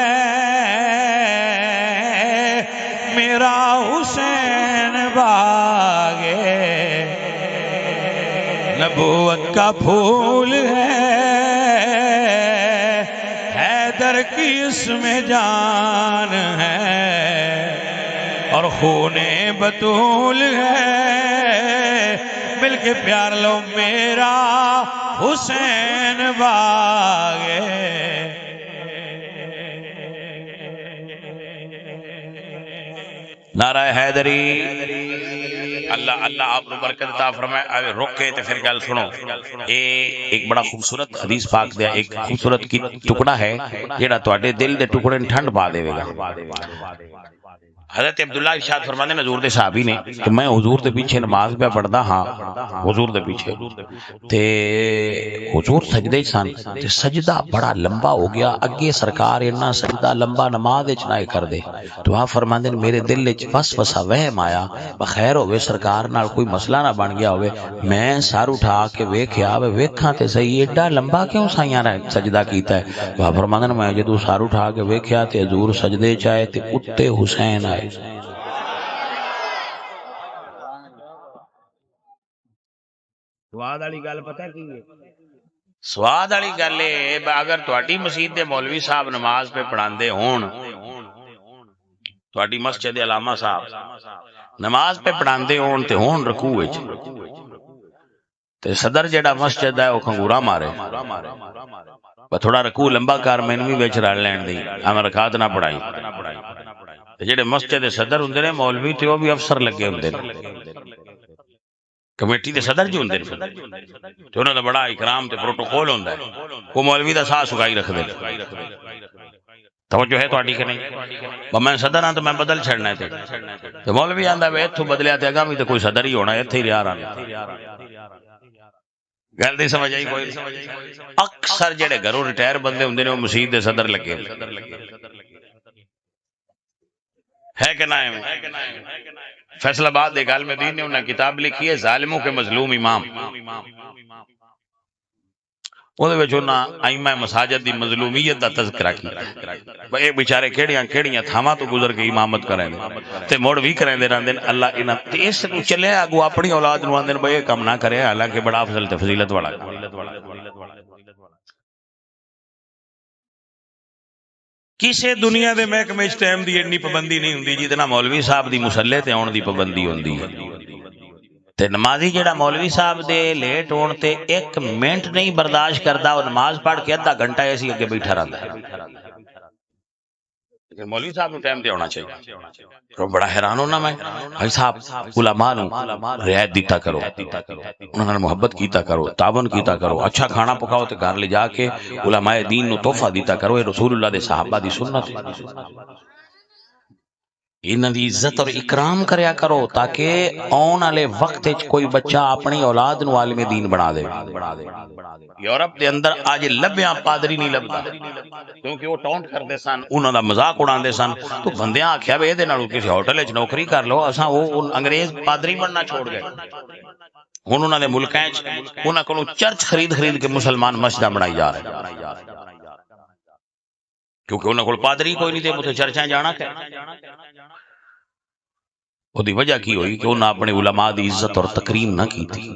B: میرا حسین باغے نبوت کا پھول ہے حیدر کی اس میں جان ہے اور خون بطول ہے مل کے پیار لو میرا حسین باغے
A: نعرہ حیدری اللہ اللہ آپ کو برکت عطا فرمائے روکے تے پھر گل سنو ایک بڑا خوبصورت حدیث پاک دیا ایک خوبصورت کی ٹکڑا ہے جیڑا تواڈے دل دے ٹکڑے ٹھنڈ پا دے گا حضرت عبداللہ ارشاد فرمانے میں حضور دے صحابی نے کہ میں حضور دے پیچھے نماز پہ پڑھدا ہاں حضور دے پیچھے تے حضور سجدے سن تے سجدہ بڑا لمبا ہو گیا اگے سرکار اتنا سجدہ لمبا نماز وچ نہ کردے تو آپ فرماندے میرے دل وچ وسوسہ وہم آیا بخیر ہوے سرکار نال کوئی مسئلہ نہ بن گیا ہوے میں سر اٹھا کے ویکھیا ویکھاں تے صحیح ایڈا لمبا کیوں سائیاں نے سجدہ کیتا ہے تو آپ فرماندے میں جدوں سر اٹھا کے ویکھیا تے حضور سجدے چ آئے تے اتے حسین آئے
B: سواد والی گل پتہ کی ہے
A: سواد والی گل ہے اگر تواڈی مسجد دے مولوی صاحب نماز پہ پڑھاندے ہون تواڈی مسجد علامہ صاحب نماز پہ پڑھاندے ہون تے ہون رکوع وچ تے صدر جڑا مسجد ہے او کھنگورا مارے تھوڑا رکوع لمبا کر مینوں وی وچ رل لین دی ہم رکعت نہ پڑھائی تے جڑے مسجد دے صدر ہوندے نے مولوی تے او بھی افسر لگے ہوندے نے کمیٹی دے صدر جو ہوندے نے تے انہاں دا بڑا اکرام تے پروٹوکول ہوندا ہے وہ مولوی دا ساہ سگائی رکھدے نے توجہ ہے تواڈی کہ نہیں میں صدر ہاں تو میں بدل چھڑنا ہے تے مولوی آندا وے ایتھوں بدلیا تے اگاں وی تے کوئی صدر ہی ہونا ایتھے ہی رہیا رہنا گل دی سمجھ آئی کوئی اکثر جڑے گھروں ریٹائر بندے ہوندے نے وہ مسجد دے صدر لگے ہے کہ نہ فیصلہ آباد دے گل میں دین نے انہاں کتاب لکھی ہے ظالموں کے مظلوم امام وہ دے وچ انہاں ائمہ مساجد دی مظلومیت دا تذکرہ کیتا اے بیچارے کیڑیاں تھاواں تو گزر کے امامت کریں تے مڑ وی کریں دے رہندے اللہ انہاں تے اس نو چلے اگو اپنی اولاد نو آندے بھئی کم نہ کرے حالانکہ بڑا افضل تے فضیلت والا کسے دنیا دے محکمے وچ ٹائم دی اتنی پابندی نہیں ہوندی جتنا مولوی صاحب دی مصلے تے آن دی پابندی ہوندی ہے تے نمازی جڑا مولوی صاحب دے لیٹ ہون تے ایک منٹ نہیں برداشت کردا اور نماز پڑھ کے آدھا گھنٹہ ایسی اگے بیٹھا رہندا ہے لیکن مولوی صاحب نو ٹائم تے ہونا چاہیے بڑا حیران ہونا میں بھائی صاحب علماء نو رعایت دیتا کرو انہاں نال محبت کیتا کرو تعاون کیتا کرو اچھا کھانا پکاؤ تے گھر لے جا کے علماء دین نو تحفہ دیتا کرو اے رسول اللہ دے صحابہ دی سنت انہاں دی عزت اور اکرام کریا کرو تاکہ آن والے وقت وچ کوئی بچہ اپنی اولاد نو عالم دین بنا دے یورپ دے اندر اج لبیاں پادری نہیں لبدا کیونکہ وہ ٹونٹ کردے سن انہاں دا مذاق اڑاندے سن تو بندیاں آکھیا وے دے نال کسی ہوٹل وچ نوکری کر لو اساں وہ انگریز پادری بننا چھوڑ گئے ہن انہاں دے ملکاں وچ انہاں کولوں چرچ خرید کے مسلمان مسجداں بنائی جا رہے کیونکہ انہاں کول پادری کوئی نہیں تے اوتھے چرچاں جانا کہ دی وجہ کی ہوئی کہ انہاں اپنے علماء دی عزت اور تکریم نہ کی تھی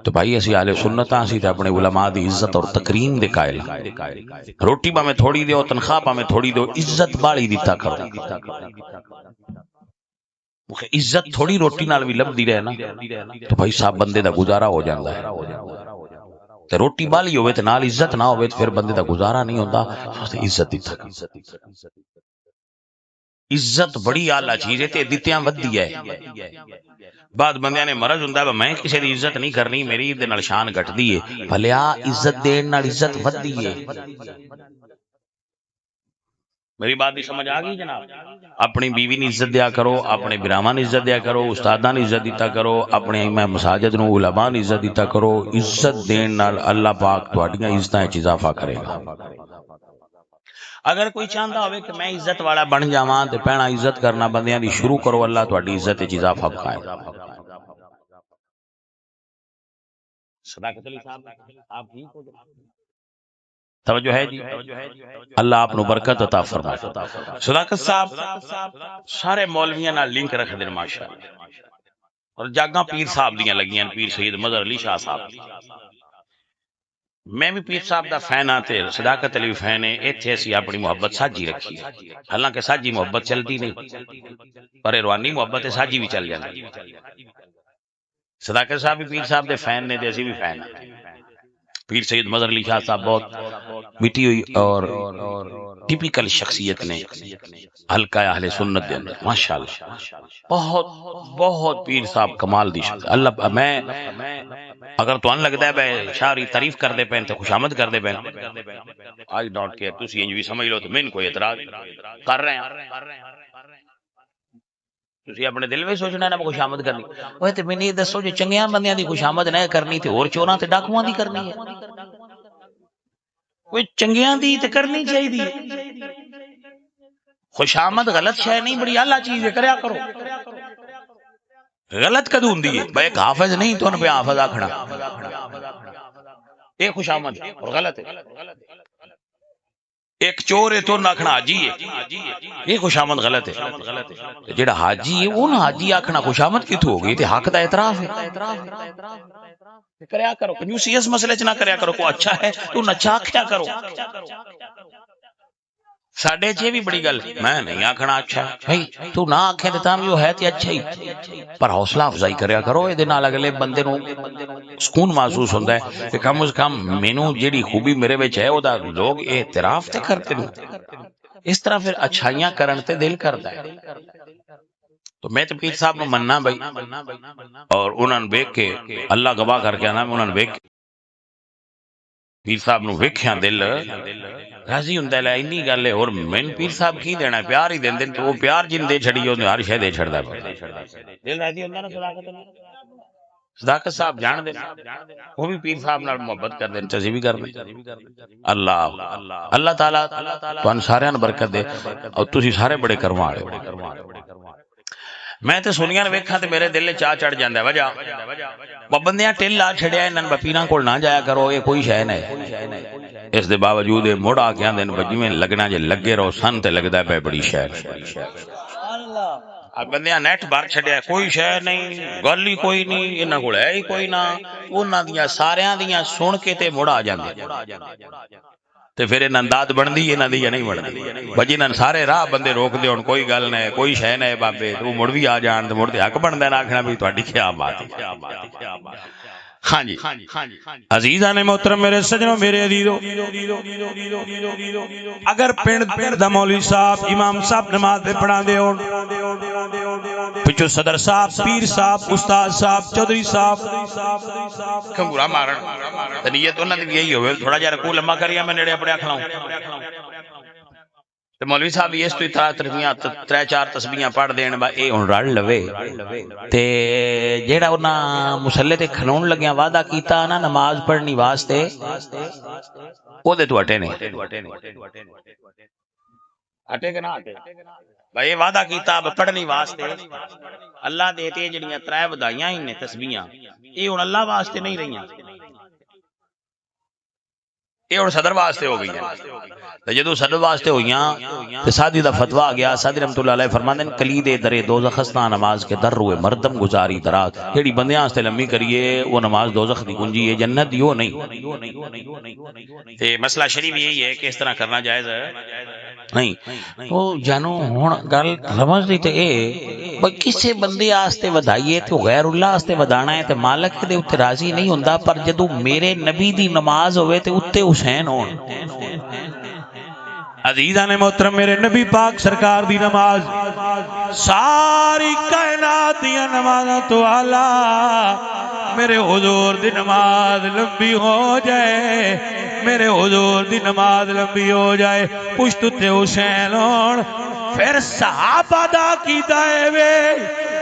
A: تو بھائی اسی اہل سنت ہاں اسی تے اپنے علماء دی عزت اور تکریم دے قائل روٹی با میں تھوڑی دیو تنخواہ با میں تھوڑی دیو عزت بالی دیتا کرو عزت تھوڑی روٹی نال بھی لب دی رہے نا تو بھائی صاحب بندے دا گزارا ہو جاندا ہے تے روٹی بالی ہوئے تے نال عزت نہ ہوئے تے پھر بندے دا گزارا نہیں ہوندا عزت دیتا عزت بڑی آلہ چیز ہے تے دتیاں ودی ہے بعد بندیاں نے مرض ہوندا ہے میں کسی دی عزت نہیں کرنی میری دے نال شان گھٹدی ہے بھلیا عزت دین نال عزت ودی ہے میری بات دی سمجھ آ گئی جناب اپنی بیوی نے عزت دیا کرو اپنے براواں نے عزت دیا کرو استاداں نے عزت دیتا کرو اپنے امام مساجد نو علماء نے عزت دیتا کرو عزت دین نال اللہ پاک تہاڈیاں عزتاں وچ اضافہ کرے گا اگر کوئی چاہتا ہوئے کہ میں عزت والا بن جاواں تے پہنا عزت کرنا بندیاں دی شروع کرو اللہ تہاڈی عزت وچ اضافہ پائے صداقت علی صاحب آپ ٹھیک ہو توجہ ہے جی اللہ آپ نو برکت عطا فرمائے صداقت صاحب سارے مولویاں نال لنک رکھ دین ماشاءاللہ اور جاگاں پیر صاحب دیاں لگیاں پیر سید مظہر علی شاہ صاحب میں بھی پیر صاحب دا فین ہاں تے صداقت علی فین ہے ایتھے اسی اپنی محبت ساجی رکھی ہے حالانکہ ساجی محبت چلتی نہیں پر روحانی محبت ساجی بھی چل جاندی صداقت صاحب بھی پیر صاحب دے فین نے تے اسی بھی فین ہیں پیر سید مظہر علی شاہ صاحب بہت مٹی ہوئی اور ٹیپیکل شخصیت نے حلقہ اہل سنت دے اندر ماشاءاللہ بہت بہت پیر صاحب کمال دی شخص اللہ میں اگر تو ان لگتا ہے میں شاعری تعریف کر دے پین تے خوشامد کر دے پین آئی ڈونٹ کیئر تسی انج بھی سمجھ لو تو میں کوئی اعتراض کر رہے ہیں تسی اپنے دل میں سوچنا ہے نا خوشامد کرنی اوے تے میں نہیں دسو جو چنگیاں بندیاں دی خوشامد نہ کرنی تے اور چوراں تے ڈاکواں دی کرنی ہے کوئی چنگیاں دی تے کرنی چاہیے خوشامد غلط شے نہیں بڑی اعلی چیز ہے کریا کرو غلط کدو ہوندی ہے بھائی ایک حافظ نہیں تو ان پہ حافظ آکھنا ایک خوشامد اور غلط ہے ایک چور ہے تو ناکھنا حاجی ہے یہ خوشامد غلط ہے جڑا حاجی ہے وہ نہ حاجی آکھنا خوشامد کتھوں ہو گئی تے حق دا اعتراف ہے کریا کرو کنجوسی اس مسئلے چ نہ کریا کرو کو اچھا ہے تو نچا کیا کرو ساڈے چ بھی بڑی گل میں نہیں آکھنا اچھا بھائی تو نہ آکھے تے تاں وہ ہے تے اچھا ہی پر حوصلہ افزائی کریا کرو اے دے نال اگلے بندے نو سکون محسوس ہوندا ہے کہ کم از کم مینوں جیڑی خوبی میرے وچ ہے او دا لوگ اعتراف تے کرتے نے اس طرح پھر اچھائیاں کرن تے دل کردا ہے تو میں تے پیر صاحب نو مننا بھائی اور انہاں نے ویکھ کے اللہ گواہ کر کے نا انہاں نے ویکھ پیر صاحب نو ویکھیا دل راضی ہوندا ہے اینی گل ہے اور میں پیر صاحب کی دینا پیار ہی دیندے تو وہ پیار جن دے چھڑی او ہر شے دے چھڑدا دل راضی ہوندا نا صداقت صاحب جان دے وہ بھی پیر صاحب نال محبت کر دین تسی بھی کر دیں اللہ تعالی تانوں سارے نوں برکت دے اور تسی سارے بڑے کرم والے میں تے سنیاں ویکھاں تے میرے دل چاہ چڑھ جاندا ہے وجہ بندیاں ٹل لا چھڑیا انہاں پیراں کول نہ جایا کرو یہ کوئی شے نہیں اس دے باوجود موڑ آ کے آندے جویں لگنا جے لگے رہو سن تے لگدا پے بڑی شے بندیاں نیٹ بھر چھڑیا کوئی شے نہیں گل ہی کوئی نہیں انہاں کول ہے ہی کوئی نہ انہاں دیاں ساریاں دیاں سن کے تے موڑ آ جاندے تے پھر انہاں داد بندی انہاں دی نہیں بندی بجی انہاں سارے راہ بندے روک دے ہن کوئی گل نہیں کوئی شے نہیں بابے تو مڑ بھی آ جان تے مڑ تے حق بندا نہ آکھنا بھی تہاڈی کیا بات ہے ہاں جی عزیزاں نے محترم میرے سجنوں میرے عزیزو اگر پنڈ دا مولوی صاحب امام صاحب نماز دے پڑھا دے ہون پچھو صدر صاحب پیر صاحب استاد صاحب چودھری صاحب کھنگورا مارن نیت انہاں دی یہی ہوے تھوڑا جہا رکوع لمبا کریا میں نیڑے اپنے کھلاؤں تے مولوی صاحب اس تو تربیاں ترے چار تسبیحاں پڑھ دین با اے ہن رل لوے تے جیڑا انہاں مصلی تے کھلون لگیاں وعدہ کیتا نا نماز پڑھنی واسطے او دے تو ہٹے نہیں ہٹے کہ نہ ہٹے بھائی وعدہ کیتا پڑھنی واسطے اللہ دے تے جڑیاں ترے ودائیاں ہی نے تسبیحاں اے ہن اللہ واسطے نہیں رہیاں یہ ہن صدر واسطے ہو گئی ہیں جدو صدر واسطے ہوئیاں تے سادی دا فتویٰ آ گیا سادی رحمت اللہ علیہ فرماندے ہیں کلید در دوزخ ہستاں نماز کے در روئے مردم گزاری درات جیڑی بندیاں واسطے لمبی کریے وہ نماز دوزخ دی کنجی ہے جنت دیو نہیں تے مسئلہ شریف یہی ہے کہ اس طرح کرنا جائز ہے نہیں وہ جانو ہن گل سمجھ دی تے اے بھئی کسے بندے واسطے ودائیے تے غیر اللہ واسطے ودانا ہے تے مالک دے اوتے راضی نہیں ہوندا پر جدوں میرے نبی دی نماز ہوئے تے اوتے حسین ہون عزیزاں نے محترم میرے نبی پاک سرکار دی نماز
B: ساری کائنات دیا نمازاں تو آلہ میرے حضور دی نماز لمبی ہو جائے، میرے حضور دی نماز لمبی ہو جائے، پشت تے حسین ہون، پھر صحابہ دا کی دائے وے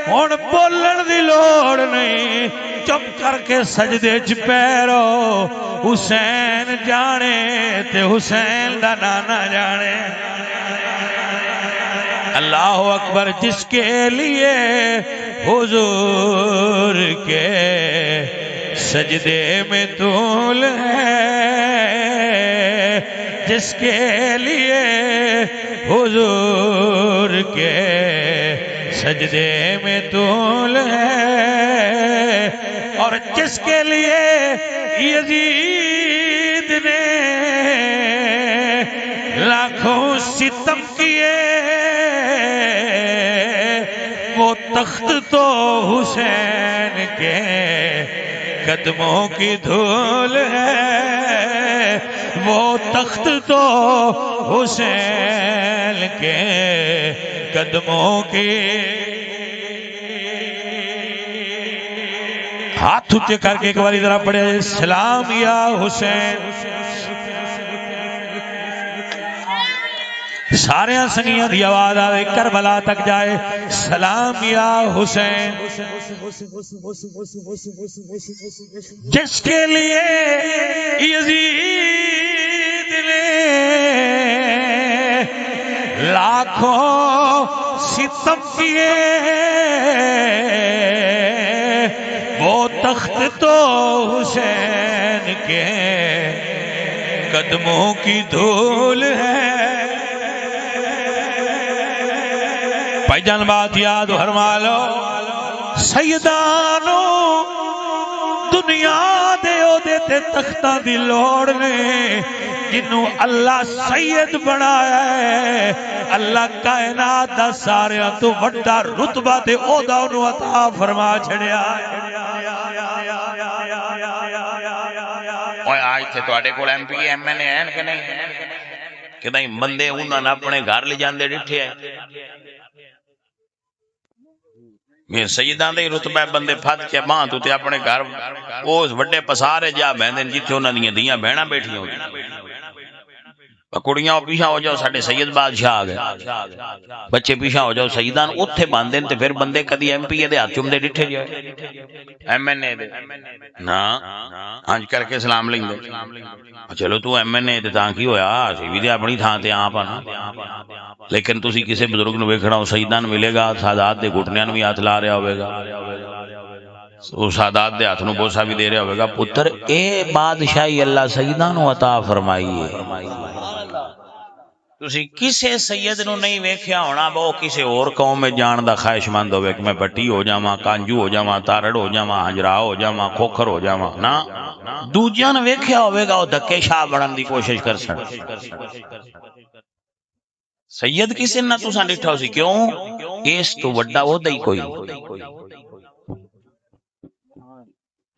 B: ہون بولن دی لوڑ نہیں، چپ کر کے سجدے چ پیرو، حسین جانے تے حسین دا نانا جانے۔ اللہ اکبر، جس کے لیے حضور کے سجدے میں طول ہے، جس کے لیے حضور کے سجدے میں طول ہے، اور جس کے لیے یزید نے لاکھوں ستم کیے، وہ تخت تو حسین کے قدموں کی دھول ہے، وہ تخت تو حسین کے قدموں کی۔ ہاتھ اونچے کر کے ایک باری ذرا پڑھے، سلام یا حسین۔ سارے سنگیاں دی آواز آوے، کربلا تک جائے، سلام یا حسین۔ جس کے لیے یزید نے لاکھوں ستم کیے، وہ تخت تو حسین کے قدموں کی دھول ہے۔ بھائی جان بات یاد فرما لو، سیدانو دنیا دے او دے تے تختاں دی لوڑ نے، جنوں اللہ سید بنایا ہے، اللہ کائنات دا ساریاں تو وڈا رتبہ تے عہدہ انہوں عطا فرما چھڑیا۔
A: اوہ آج تھے تو آڑے کول ایم پی ایم این اے ہیں کہ نہیں، کہ نہیں بندے انہوں نے اپنے گھر لے جاندے ڈٹھے ہیں۔ میں سیدان دے رتبہ بندے پھت کے ماں تو تے اپنے گھر اس وڈے پسارے جا بہندن جیتے انہوں نے دیاں بہنہ بیٹھی ہوں، کڑیاں پیشہ ہو جاؤ ساڑھے سید بادشاہ آگئے، بچے پیشہ ہو جاؤ سیدان اتھے باندھیں تے پھر بندے کدی ایم پی دے ہاتھ چم دے ڈٹھے جائے، ایم این اے دے نا آنج کر کے سلام لیں دے، چلو تو ایم این اے دے تاں کی ہویا سیوی دے اپنی تھاں تے آپ آنا، لیکن تُسی کسے بزرگ نو ویکھنا ہو سیدان ملے گا، سادات دے گھٹنیاں بھی ہاتھ لا رہا ہوئے گا، وہ سادات دے ہاتھ نو بوسا بھی دے رہا ہوئے گا، پتر اے بادشاہی اللہ سیدان نو عطا فرمائی ہے۔ تُسی کسے سید نو نہیں ویکھیا ہونا، وہ کسے اور قوم میں جان دا خواہش مند ہوئے کہ میں بٹی ہو جاواں، کانجو ہو جاواں، تارڑ ہو جاواں، ہنجرا ہو جاواں، کھوکھر ہو جاواں، نا دوجیاں نے ویکھیا ہوئے گا وہ دھکے شاہ بڑھن دی کوشش کر سن۔ سید کسی نہ تُساں ڈٹھا ہو سی، کیوں؟ اس تو وڈا وہ دئی کوئی۔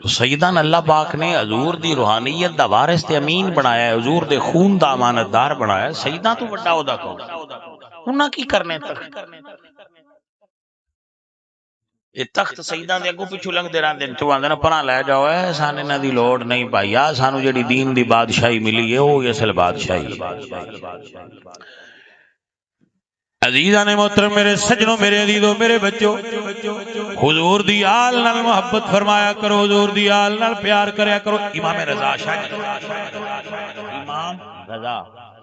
A: تو سیدان اللہ پاک نے حضور دی روحانیت دا وارث تے امین بنایا ہے، حضور دے خون دا امانت دار بنایا ہے، سیدان تو وڈا ہو دا کون انہاں کی کرنے تخت، یہ تخت سیدان دے اگوں پچھو لنگ دے رہاں دن تو آندھنا پناہ لے جاؤ ہے، سانے نہ دی لوڑ نہیں پائی، یا سانو جڑی دین دی بادشاہی ملی ہے وہ یہ اصل بادشاہی۔ عزیزان محترم، میرے سجنوں، میرے عزیزوں، میرے بچوں، حضور دی آل نال محبت فرمایا کرو، حضور دی آل نال پیار کریا کرو۔ امام رضا شاہ جی، امام رضا،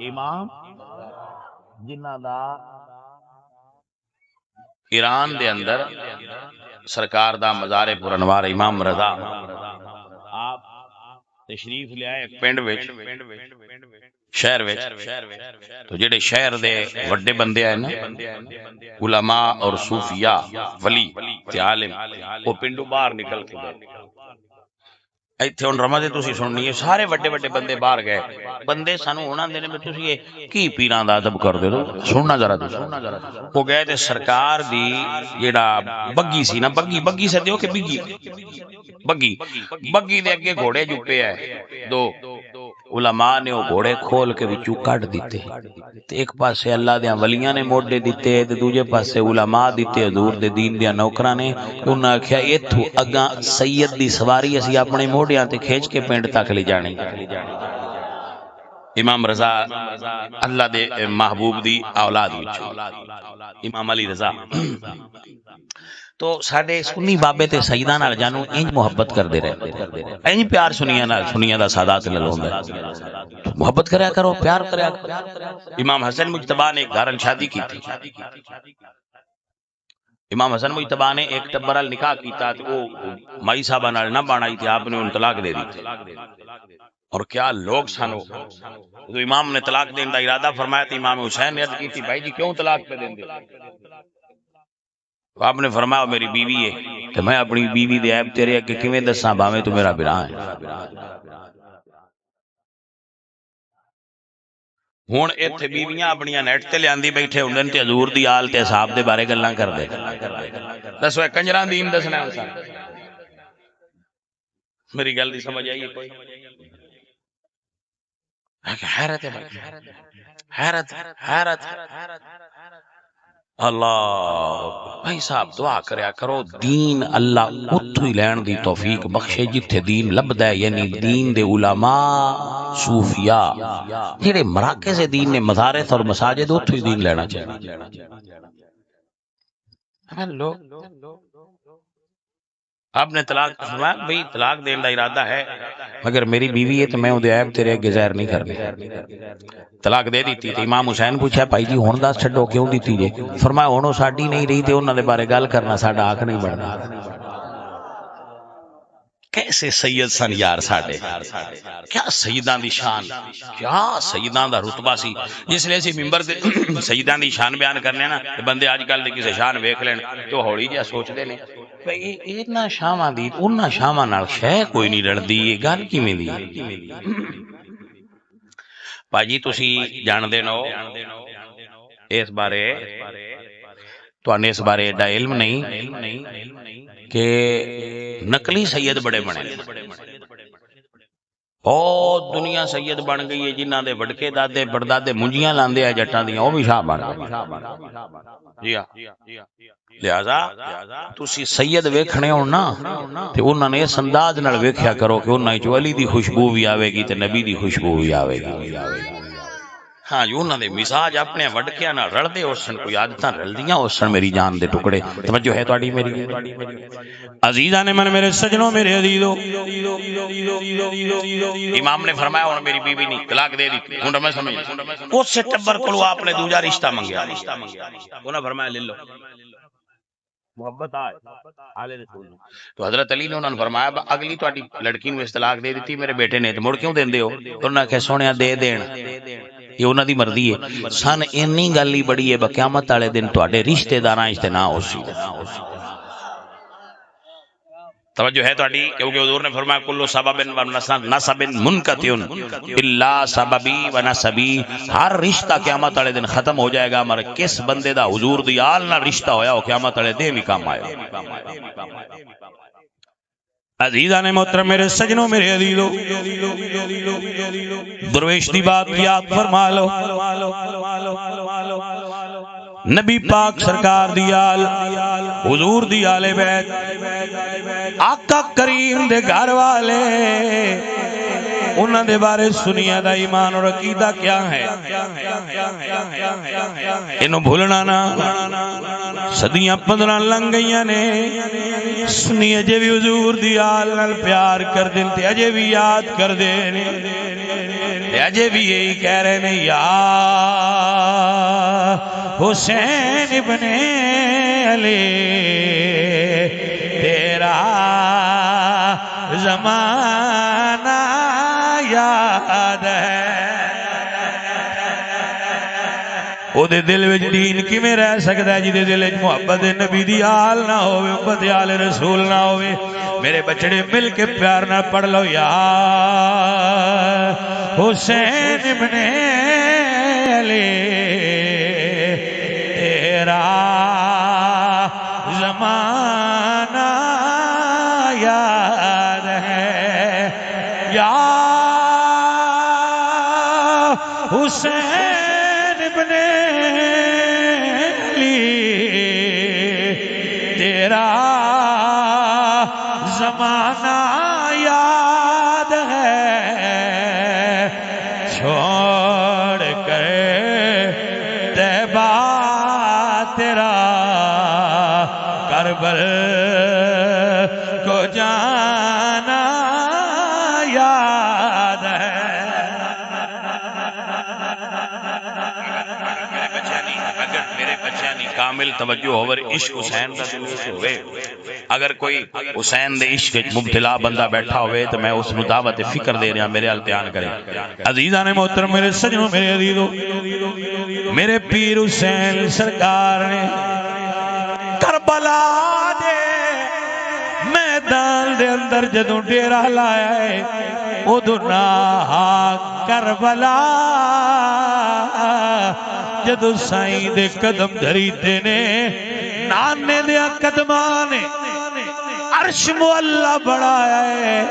A: امام جنہ دا ایران دے اندر سرکار دا مزار پر انوار امام رضا، آپ تشریف لے آئے ایک پنڈ وچ، شہر وچ، تو جڑے شہر دے وڈے بندے آئے نا، علماء اور صوفیاء، ولی تے عالم، وہ پنڈو باہر نکل کے گئے۔ ایتھے ان رمضے تُسی سننی ہے، سارے وڈے وڈے بندے باہر گئے، بندے سانو ہونا دینے میں تُسی یہ کی پیران دا ادب کر دے دو، سننا ذرا دو۔ وہ گئے تھے سرکار دی جڑا بگی سی نا، بگی سے دیو کہ بگی، بگی دے اگے گھوڑے جپے ہے دو، علماء نے وہ گھوڑے کھول کے وچوں کٹ دیتے، ایک پاسے اللہ دیاں ولیاں نے موڈے دیتے تے دوجے پاسے علماء دیتے حضور دے دین دیاں نوکراں نے۔ انہاں آکھیا ایتھوں اگاں سید دی سواری اسی اپنے موڈیاں تے کھینچ کے پنڈ تک لے جانی۔ امام رضا اللہ دے محبوب دی اولاد وچوں امام علی رضا تو ساڈے سنی بابے تے سیداں نال جانو انج محبت کردے رہندے، انج پیار سنیاں دا سادات نال ہوندا ہے۔ محبت کریا کرو، پیار کریا کرو۔ امام حسن مجتبی نے ایک گھرن شادی کی تھی، امام حسن مجتبی نے ایک ٹبر نال نکاح کیتا تے او مائی صاحبہ نال نہ بنائی تے آپ نے ان طلاق دے دی، اور کیا لوگ سن۔ تو امام نے طلاق دین دا ارادہ فرمایا تو امام حسین نے عرض کی تھی بھائی جی کیوں طلاق پہ دین دے؟ آپ نے فرمایا میری بیوی ہے تو میں اپنی بیوی دے عیب تیرے کہ کیویں دساں باویں تو میرا بنا ہے۔ ہن ایتھے بیویاں اپنیاں نیٹ تے لیاندی بیٹھے ہوندے تے حضور دی آل تے اصحاب دے بارے گلاں کردے۔ دسو اے کنجراں دین دسنا ہے سان؟ میری گل دی سمجھ آئی ہے کوئی؟ حیرت ہے بھائی، حیرت حیرت۔ اللہ بھائی صاحب دعا کریا کرو دین اللہ اتھو ہی لین دی توفیق بخشے جتھے دین لبدا ہے، یعنی دین دے علماء صوفیاء جڑے مراکز دین نے مدارس اور مساجد اتھو ہی دین لینا چاہیے۔ آپ نے طلاق فرمایا بھئی طلاق دین دا ارادہ ہے مگر میری بیوی ہے تو میں اودے عیب تیرے اگے ظاہر نہیں کرنی۔ طلاق دے دیتی تے امام حسین پوچھا بھائی جی ہن دس چھڈو کیوں دیتی جے؟ فرمایا ہن او ساڈی نہیں رہی تے انہاں دے بارے گل کرنا ساڈا حق نہیں بننا۔ کیسے سید سن یار ساڈے، کیا سیداں دی شان، کیا سیداں دا رتبہ سی۔ جس لئے اسی ممبر تے سیداں دی شان بیان کرنے نا بندے اج کل دی کسے شان ویکھ لین تو ہولی جیا سوچدے نے اتنا شاواں دی انہاں شاواں نال شے کوئی نہیں لڑدی، یہ گل کیویں دی؟ باجی تسی جاندے نو اس بارے توانے اس بارے ایڈا علم نہیں کہ نقلی سید بڑے بنے، بہت دنیا سید بن گئی ہے جنہاں دے وڈکے دادے پردادے منجیاں لاندے آ جٹاں دیاں وہ بھی شاہ بن گئے۔ جی ہاں لہذا تسی سید ویکھنے ہون نا تے انہاں نے اس انداز نال ویکھیا کرو کہ انہاں وچ علی دی خوشبو بھی آوے گی تے نبی دی خوشبو بھی آوے گی۔ ہاں جو انہاں دے مزاج اپنے وڈکیاں نال رلدے ہوسن، کوئی عادتاں رلدیاں ہوسن میری جان دے ٹکڑے۔ توجہ ہے تہاڈی میری؟
B: عزیزاں نے من میرے سجنوں میرے عزیزو،
A: امام نے فرمایا ہن میری بیوی نہیں طلاق دے دی، ہن میں سمجھ اس ٹبر کولو آپ نے دوجا رشتہ منگیا، انہاں فرمایا لے لو محبت آل رسول۔ تو حضرت علی نے انہوں نے فرمایا اگلی تہاڈی لڑکی نو اس طلاق دے دیتی میرے بیٹے نے تے مڑ کیوں دیندے ہو؟ انہاں کہ سونیا دے دین، یہ انہاں دی مرضی ہے۔ سن اینی گل ہی بڑی ہے قیامت والے دن تہاڈے رشتہ داراں وچ تے نہ ہوسی۔ توجہ ہے تہاڈی؟ کیونکہ حضور نے فرمایا کل سبب و نسب منقطع الا سببی و نسبی، ہر رشتہ قیامت والے دن ختم ہو جائے گا مگر کس بندے دا حضور دی آل نال رشتہ ہویا وہ قیامت والے دن بھی کام آئے۔
B: عزیزاں نے محترم میرے سجنوں میرے عزیزو، درویش دی بات یاد فرما لو، نبی پاک سرکار دی آل، حضور دی آل بیت، آقا کریم دے گھر والے، انہاں دے بارے سنیا دا ایمان اور عقیدہ کیا ہے؟ انہوں بھولنا نا، صدیاں 15 لنگ گئیاں نے، سنی اجے بھی حضور دی آل نال پیار کر دین تے اجے بھی یاد کر دین تے اجے بھی یہی کہہ رہے نے یا حسین ابن علی تیرا زمانہ یاد ہے۔ او دے دل وچ دین کیویں رہ سکدا ہے جدے دل وچ محبت نبی دی آل نہ ہوے، محبت آل رسول نہ ہوے؟ میرے بچڑے مل کے پیار نہ پڑھ لو یا حسین ابن علی تیرا زمانہ یاد ہے، یا حسین ابن علی تیرا زمانہ یاد ہے چھوڑ کر طیبہ تیرا کربل کو جانا یاد ہے۔
A: میرے بچہ نہیں کامل توجہ ہوور عشق حسین دا دروس ہوئے، اگر کوئی حسین دے عشق مبتلا بندہ بیٹھا ہوئے تو میں اس نو دعوت فکر دے رہا میرے التیان کرے۔
B: عزیزان محترم، میرے سجنوں، میرے عزیزوں، میرے پیر حسین سرکار نے کربلا دے میدان دے اندر جدوں ڈیرہ لایا ہے ادوں ناحق کربلا جدوں سائیں دے قدم دھریتے نے نانے دے قدمان نے عرش معلہ بڑھایا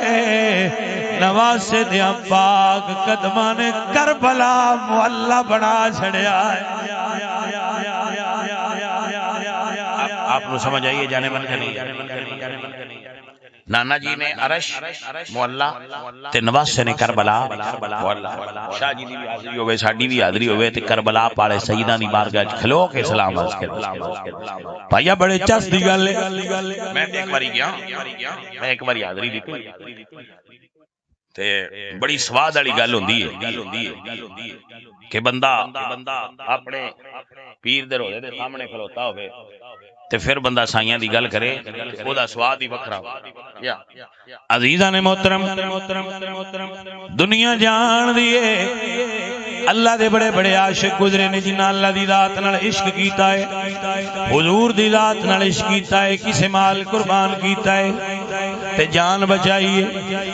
B: ہے، نواسے دیا پاک قدمان نے کربلا معلہ بڑھا چھڑیا ہے۔
A: آپ نو سمجھ آئیے جانے من کے نہیں؟ نانا جی نے عرش معلہ تے نواسے نے کربلا معلہ۔ شاہ جی دی بھی حاضری ہوئے، ساڑی بھی حاضری ہوئے تے کربلا پاڑے سیدہ دی بارگاہ کھلو کے سلام عرض کے
B: بھائیہ بڑے چس دی گالے۔
A: میں ایک باری گیا، میں ایک باری حاضری دی تے بڑی سواد والی گل ہوندی ہے کہ بندہ اپنے پیر دے روزے دے سامنے کھلوتا ہوئے تے پھر بندہ سائیاں دی گل کرے او دا سواد ہی وکھرا ہو۔
B: عزیزان محترم، دنیا جان دیئے اللہ دے بڑے بڑے عاشق گزرے نے جنہاں اللہ دی ذات نال عشق کیتا ہے، حضور دی ذات نال عشق کیتا ہے، کسے مال قربان کیتا ہے تے جان بچائیے،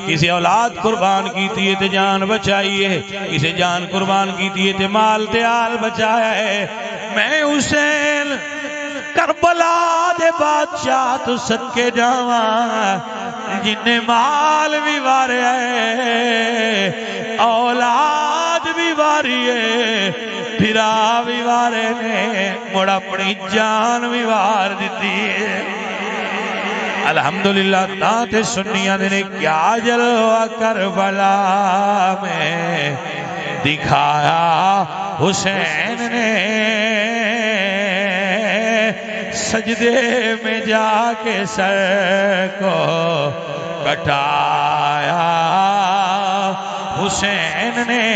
B: کسے اولاد قربان کیتی ہے تے جان بچائیے، کسے جان قربان کیتی ہے تے مال تے آل بچایا ہے۔ میں حسین کربلا دے بادشاہ تو صدقے جاواں جنہیں مال بھی وارے ہے، اولاد بھی واری ہے، پھرا بھی وارے نے، مڑ اپنی جان بھی وار دیتی ہے۔ الحمدللہ تاتے سنیاں نے کیا جلوہ کربلا میں دکھایا حسین نے، سجدے میں جا کے سر کو کٹایا حسین نے،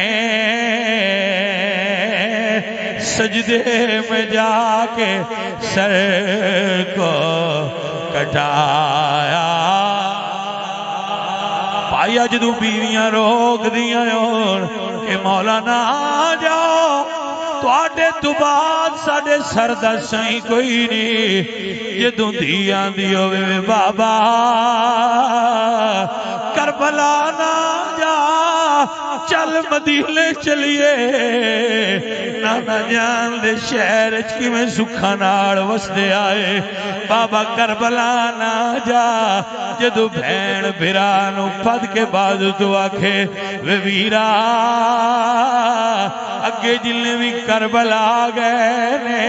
B: سجدے میں جا کے سر کو کٹایا۔ پایا جدو بیویاں روک دیاں کہ مولا نہ جاؤ تواڈے تو بعد ساڈے سر دا سائیں کوئی نہیں، جدوں دیاں دی ہوئے بابا کربلا نہ جا چل مدینے چلیے، نانا جان دے شہر کی میں سکھا ناڑ وسدے آئے، بابا کربلا نہ جا جدو بھین بھرانو پد کے بازو تو آکھے وے ویرا اگے جلنے بھی کربلا گئے نے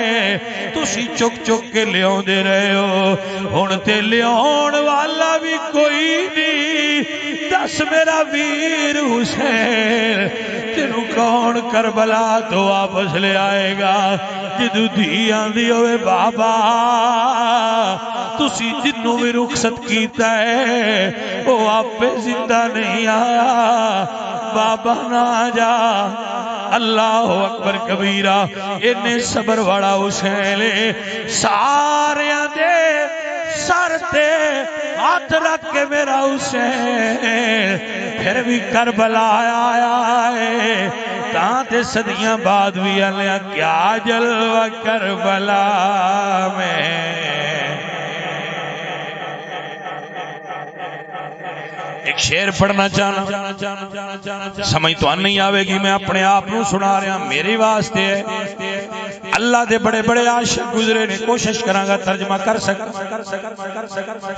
B: تسی چک چک کے لیوں دے رہے ہو، ہونتے لیون والا بھی کوئی نہیں، دس میرا ویر حسین تینوں کون کربلا تو واپس لے آئے گا؟ جدو دھیاں دی ہوئے بابا تسی جنوں بھی رخصت کیتا ہے وہ آپ پہ زندہ نہیں آیا، بابا نہ جا۔ اللہ اکبر کبیرہ، انہیں صبر وڑا حسین سارے دے سر تے ہاتھ رکھ کے میرا حسین پھر بھی کربلا آیا ہے، تانتے صدیاں بعد بھی آلیا کیا جلوہ کربلا میں۔ ایک شعر پڑھنا چاہنا، سمجھ تو نہیں آوے گی، میں اپنے آپ نو سنا رہا میری واسطے ہے، اللہ دے بڑے بڑے عاشق گزرے نے، کوشش کرانگا ترجمہ کر سکا۔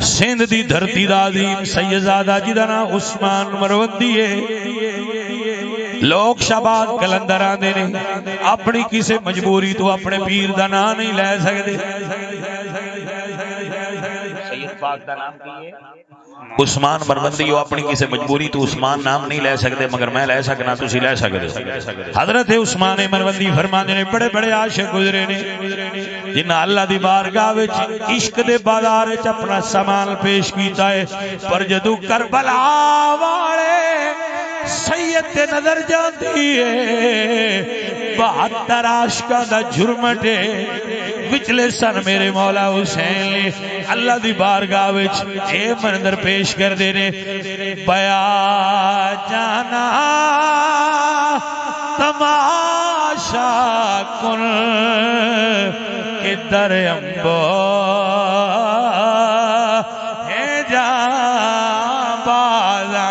B: سندھ دی دھرتی دا عظیم سیدزادہ جدا نا عثمان مروندی ہے، لوگ شہباز کلندر آندے نے اپنی کسی مجبوری تو اپنے پیر دا نام نہیں لے سکتے.
A: سید پاک دا نام کی ہے
B: عثمان مربندی وہ اپنی کسی مجبوری تو عثمان نام نہیں لے سکتے مگر میں لے سکنا تسی لے سکتے. حضرت عثمان مربندی فرماندے نے بڑے بڑے عاشق گزرے نے جنہاں اللہ دی بارگاہ وچ عشق دے بازار وچ اپنا سامان پیش کیتا ہے پر جدوں کربلا والے سید تے نظر جاندی ہے 72 عاشقاں دا جرمٹ وچلے سن میرے مولا حسین نے اللہ دی بارگاہ وچ اے منظر پیش کر دے نے بیا جانا تماشا کن کہ در امبو ہے جان بازا.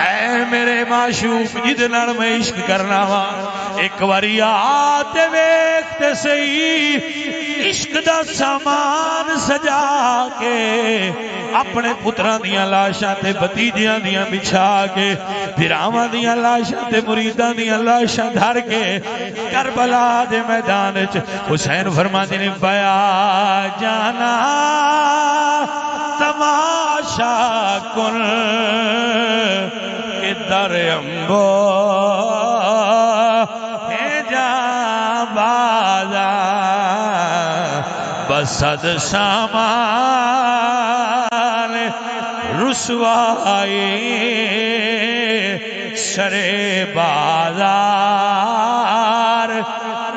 B: اے میرے معشوق جدے نال میں عشق کرنا وا ایک واری آتے ویکھتے سہی عشق دا سامان سجا کے اپنے پتراں دیاں لاشاں تے بھتیجیاں دیاں بچھا کے بھراواں دیاں لاشاں تے مریداں دیاں لاشاں دھر کے کربلا دے میدان وچ حسین فرماندے نے بیا جانا تماشا کن کہ در امبو بسد سامان رسوائی سرے بازار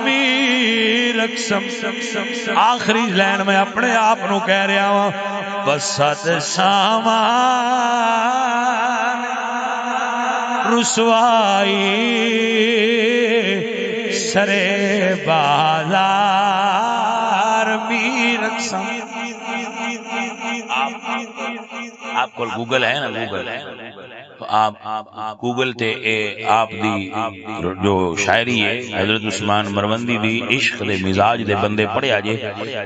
B: میر اقسم. آخری لین میں اپنے آپ نو کہہ رہا ہوں بسد سامان رسوائی سرے بازار میر اقسم.
A: آپ کو گوگل ہے نا گوگل تو آپ گوگل تے آپ دی جو شاعری ہے حضرت عثمان مروندی دی عشق دے مزاج دے بندے پڑھیا جے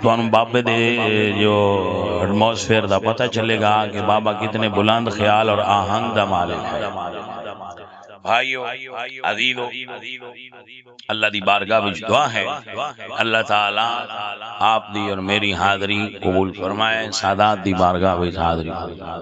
A: تو انہوں بابے دے جو ایٹماسفیئر دا پتہ چلے گا کہ بابا کتنے بلند خیال اور آہنگ دا مالک ہے. بھائیو عزیزو اللہ دی بارگاہ وچ دعا ہے اللہ تعالی آپ دی اور میری حاضری قبول فرمائے. سادات دی بارگاہ وچ حاضری